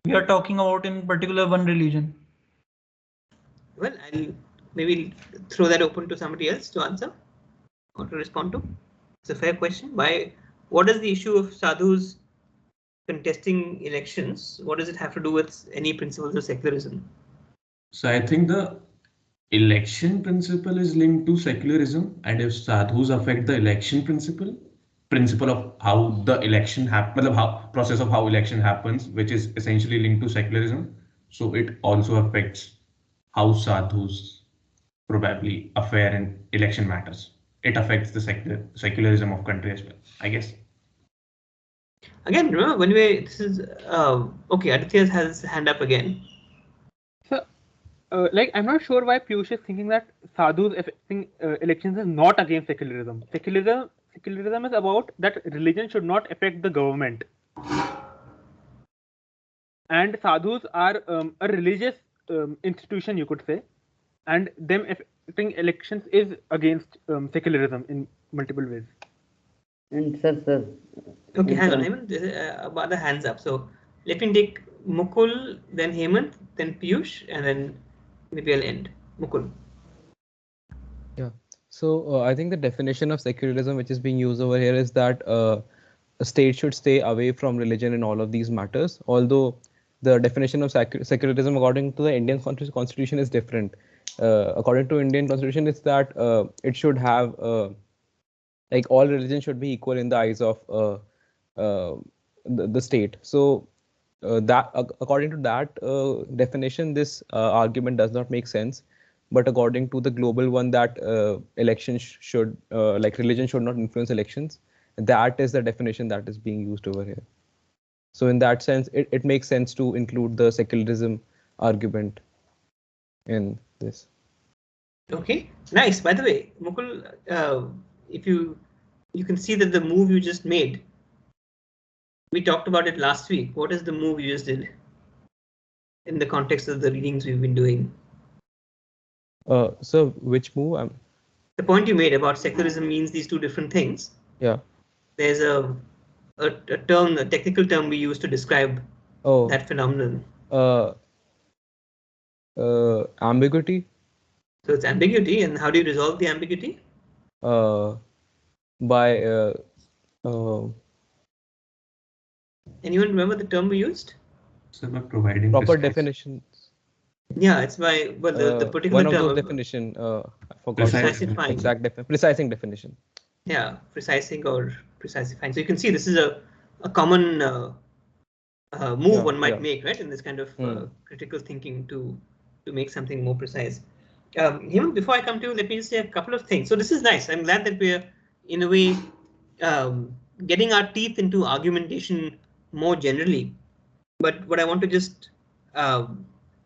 We are talking about in particular one religion. Well, I'll maybe throw that open to somebody else to answer or to respond to. It's a fair question. What is the issue of sadhus contesting elections? What does it have to do with any principles of secularism? So I think the election principle is linked to secularism, and if sadhus affect the election principle of how the election happens, process of how election happens, which is essentially linked to secularism, so it also affects how sadhus probably affair in election matters. It affects the secularism of country as well, I guess. Again, remember when this is okay. Aditya has his hand up again. So, like, I'm not sure why Piyush is thinking that sadhus affecting elections is not against secularism. Secularism is about that religion should not affect the government. And sadhus are a religious institution, you could say, and them affecting elections is against secularism in multiple ways. And sir. Okay, hang on, Hemant. About the hands up. So let me take Mukul, then Hemant, then Piyush, and then maybe I'll end. Mukul. Yeah. So I think the definition of secularism which is being used over here is that a state should stay away from religion in all of these matters. Although the definition of secularism according to the Indian constitution is different. According to Indian constitution, it's that it should have like all religion should be equal in the eyes of the state. So that according to that definition, this argument does not make sense. But according to the global one, that elections should like religion should not influence elections. That is the definition that is being used over here. So in that sense, it makes sense to include the secularism argument in this. Okay, nice. By the way, Mukul, if you can see that the move you just made, we talked about it last week. What is the move you just did in the context of the readings we've been doing? So which move? The point you made about secularism means these two different things. Yeah. There's a term, a technical term we use to describe that phenomenon. Ambiguity. So it's ambiguity, and how do you resolve the ambiguity? By anyone remember the term we used? So by providing proper definitions. Yeah, it's by the particular one of term those definition. I forgot precisifying. Precising definition. Yeah, precising or precisifying. So you can see this is a common move one might make, right, in this kind of critical thinking to make something more precise. Hemant, before I come to you, let me just say a couple of things. So this is nice. I'm glad that we're in a way getting our teeth into argumentation more generally. But what I want to just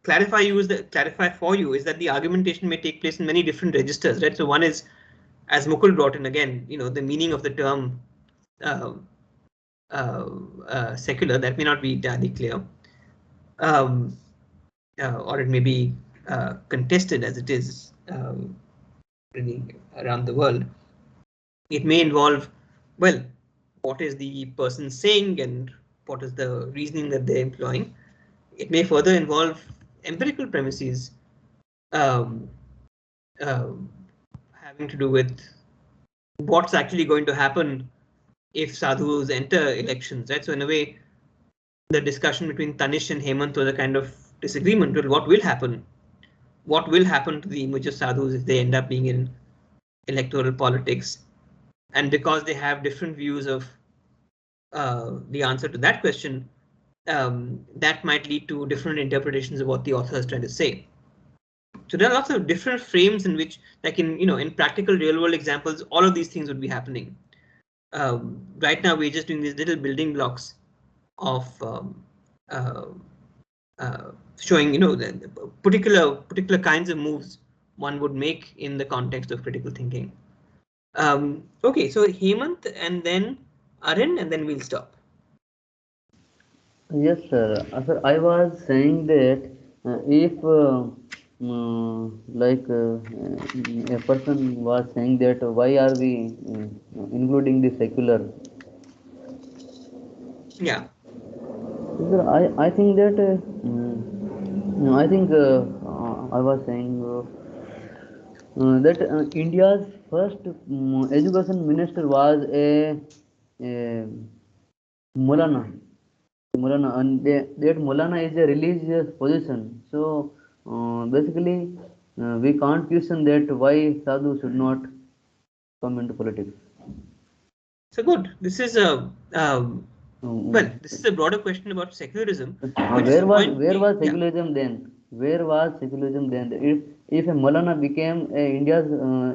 clarify for you is that the argumentation may take place in many different registers, right? So one is, as Mukul brought in again, the meaning of the term secular, that may not be entirely clear, or it may be contested as it is around the world. It may involve, well, what is the person saying and what is the reasoning that they're employing. It may further involve empirical premises having to do with what's actually going to happen if sadhus enter elections, right? So in a way, the discussion between Tanish and Hemant was a kind of disagreement with what will happen. What will happen to the image of sadhus if they end up being in electoral politics? And because they have different views of the answer to that question, that might lead to different interpretations of what the author is trying to say. So there are lots of different frames in which, like in practical real-world examples, all of these things would be happening. Right now, we're just doing these little building blocks of showing, the particular kinds of moves one would make in the context of critical thinking. Okay, so Hemant and then Arun, and then we'll stop. Yes, sir. Sir, I was saying that if a person was saying that why are we including the secular? Yeah. Sir, I think that I was saying that India's first education minister was a Maulana. And that Maulana is a religious position. So basically, we can't question that why sadhu should not come into politics. So good. This is a this is a broader question about secularism. Where was secularism then? where was secularism then? If a Malana became India's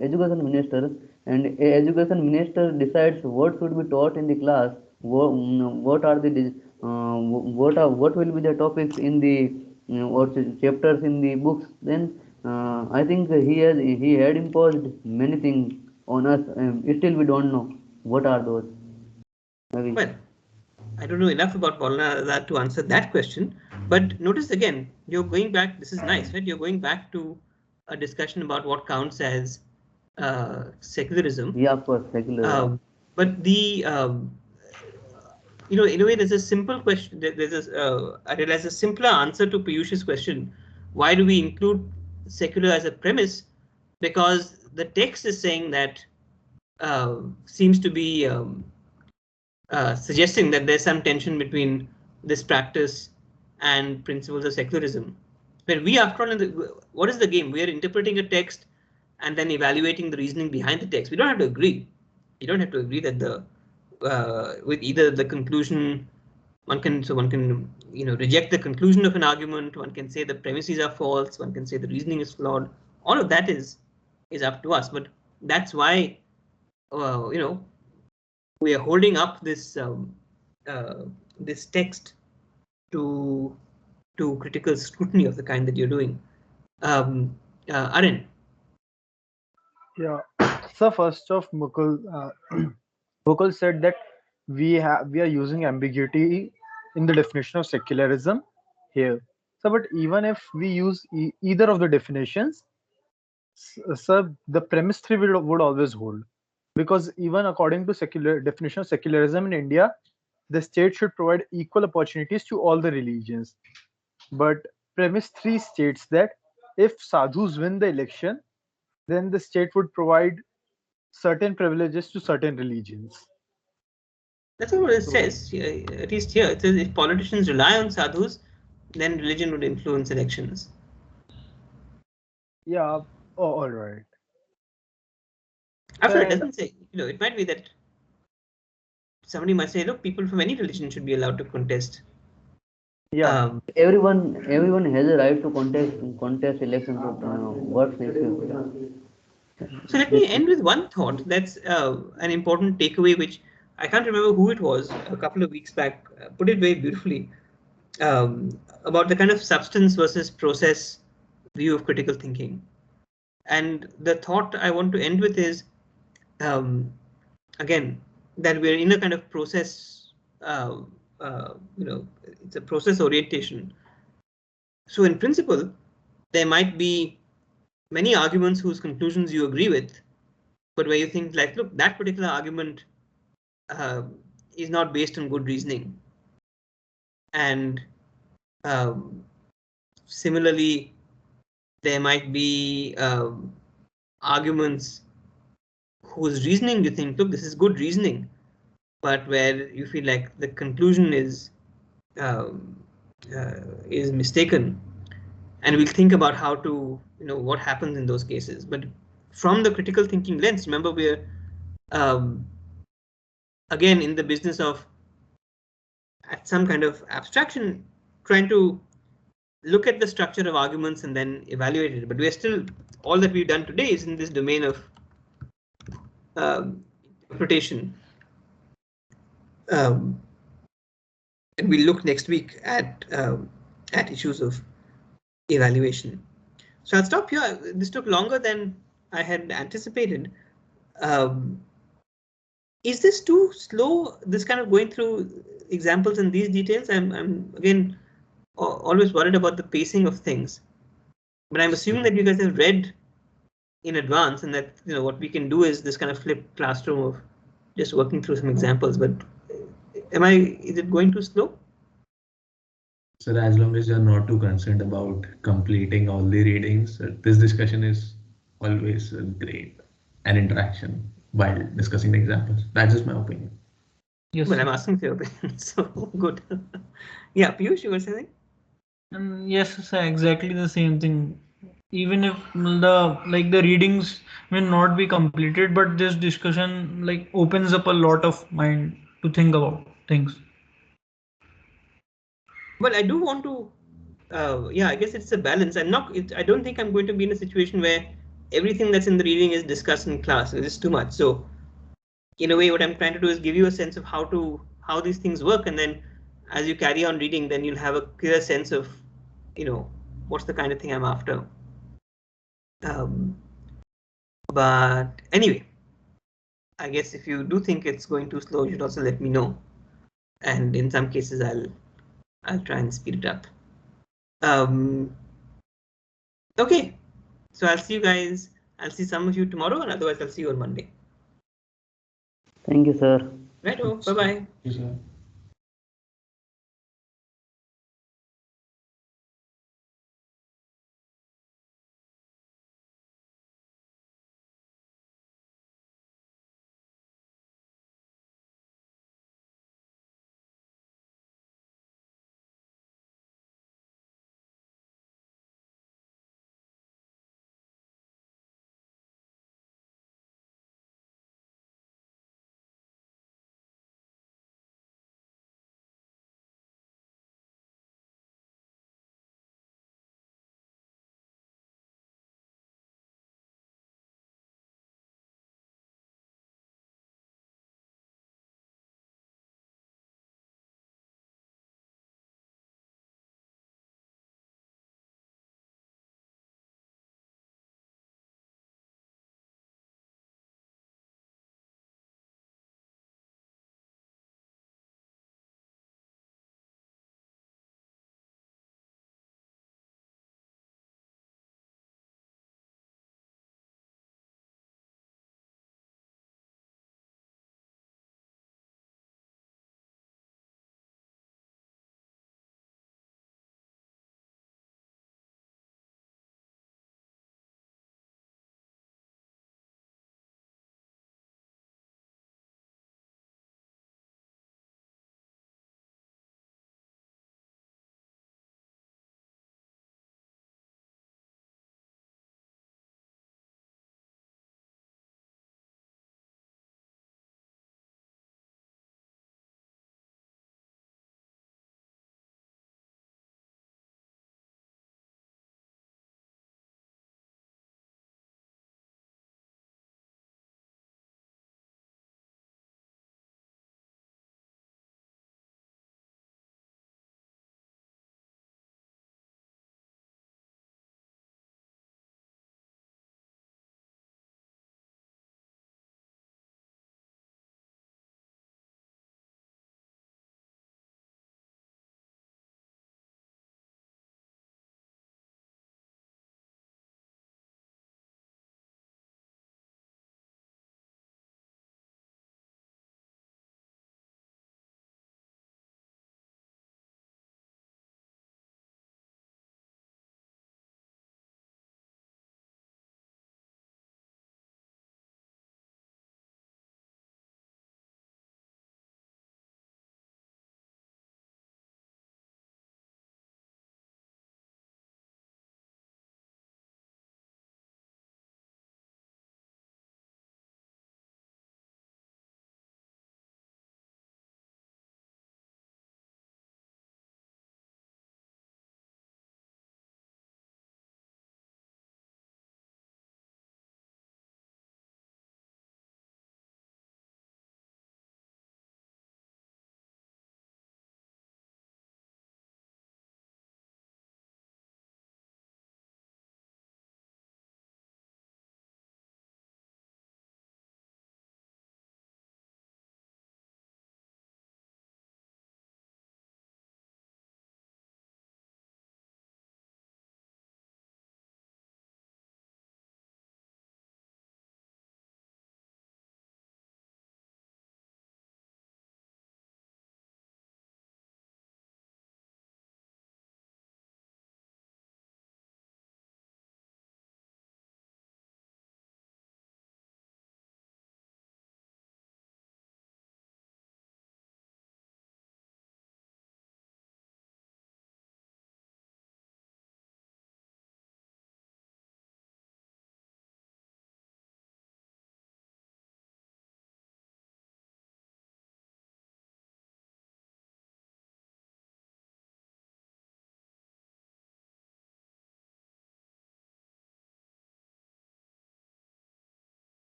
education minister, and a education minister decides what should be taught in the class, what are the what will be the topics in the or chapters in the books, then I think he had imposed many things on us. Still we don't know what are those. Maybe. Well, I don't know enough about Maulana Azad to answer that question, but notice again, you're going back. This is nice, right? You're going back to a discussion about what counts as secularism. Yeah, of course, secularism. But the in a way, there's a simple question. There's I realize a simpler answer to Piyush's question. Why do we include secular as a premise? Because the text is saying that seems to be suggesting that there's some tension between this practice and principles of secularism. But we, after all, what is the game? We are interpreting a text and then evaluating the reasoning behind the text. We don't have to agree. You don't have to agree that the with either the conclusion one can reject the conclusion of an argument. One can say the premises are false. One can say the reasoning is flawed. All of that is up to us. But that's why we are holding up this this text to critical scrutiny of the kind that you're doing. Arun. Yeah. So first off, Mukul said that we are using ambiguity in the definition of secularism here. So, but even if we use either of the definitions, so the premise 3 would always hold, because even according to secular definition of secularism in India, the state should provide equal opportunities to all the religions. But premise 3 states that if sadhus win the election, then the state would provide certain privileges to certain religions. That's what it says, at least here. It says if politicians rely on sadhus, then religion would influence elections. Yeah, all right. After it doesn't say, it might be that somebody might say, look, people from any religion should be allowed to contest. Yeah. Everyone has a right to contest elections. What makes you? So let me end with one thought. That's an important takeaway, which I can't remember who it was a couple of weeks back, put it very beautifully, about the kind of substance versus process view of critical thinking. And the thought I want to end with is, again, that we're in a kind of process, it's a process orientation. So in principle, there might be many arguments whose conclusions you agree with, but where you think like, look, that particular argument is not based on good reasoning. And similarly, there might be arguments whose reasoning you think, look, this is good reasoning, but where you feel like the conclusion is mistaken. And we'll think about how to, what happens in those cases. But from the critical thinking lens, remember, we're again in the business of, at some kind of abstraction, trying to look at the structure of arguments and then evaluate it. But we're still, all that we've done today is in this domain of interpretation. And we'll look next week at issues of evaluation. So I'll stop here. This took longer than I had anticipated. Is this too slow? This kind of going through examples and these details? I'm again always worried about the pacing of things. But I'm assuming that you guys have read in advance, and that what we can do is this kind of flipped classroom of just working through some examples. But is it going too slow? Sir, as long as you're not too concerned about completing all the readings, this discussion is always great, an interaction while discussing the examples. That's just my opinion. Yes. Well, I'm asking for your opinion, so good. Yeah, Piyush, you were saying? Yes, sir, exactly the same thing. Even if the readings may not be completed, but this discussion opens up a lot of mind to think about things. Well, I do want to yeah, I guess it's a balance. I don't think I'm going to be in a situation where everything that's in the reading is discussed in class. It's just too much. So in a way, what I'm trying to do is give you a sense of how these things work, and then as you carry on reading, then you'll have a clear sense of, what's the kind of thing I'm after. But anyway, I guess if you do think it's going too slow, you should also let me know. And in some cases, I'll try and speed it up. Okay, so I'll see you guys. I'll see some of you tomorrow, and otherwise I'll see you on Monday. Thank you, sir. Right. Bye bye. Yes, sir.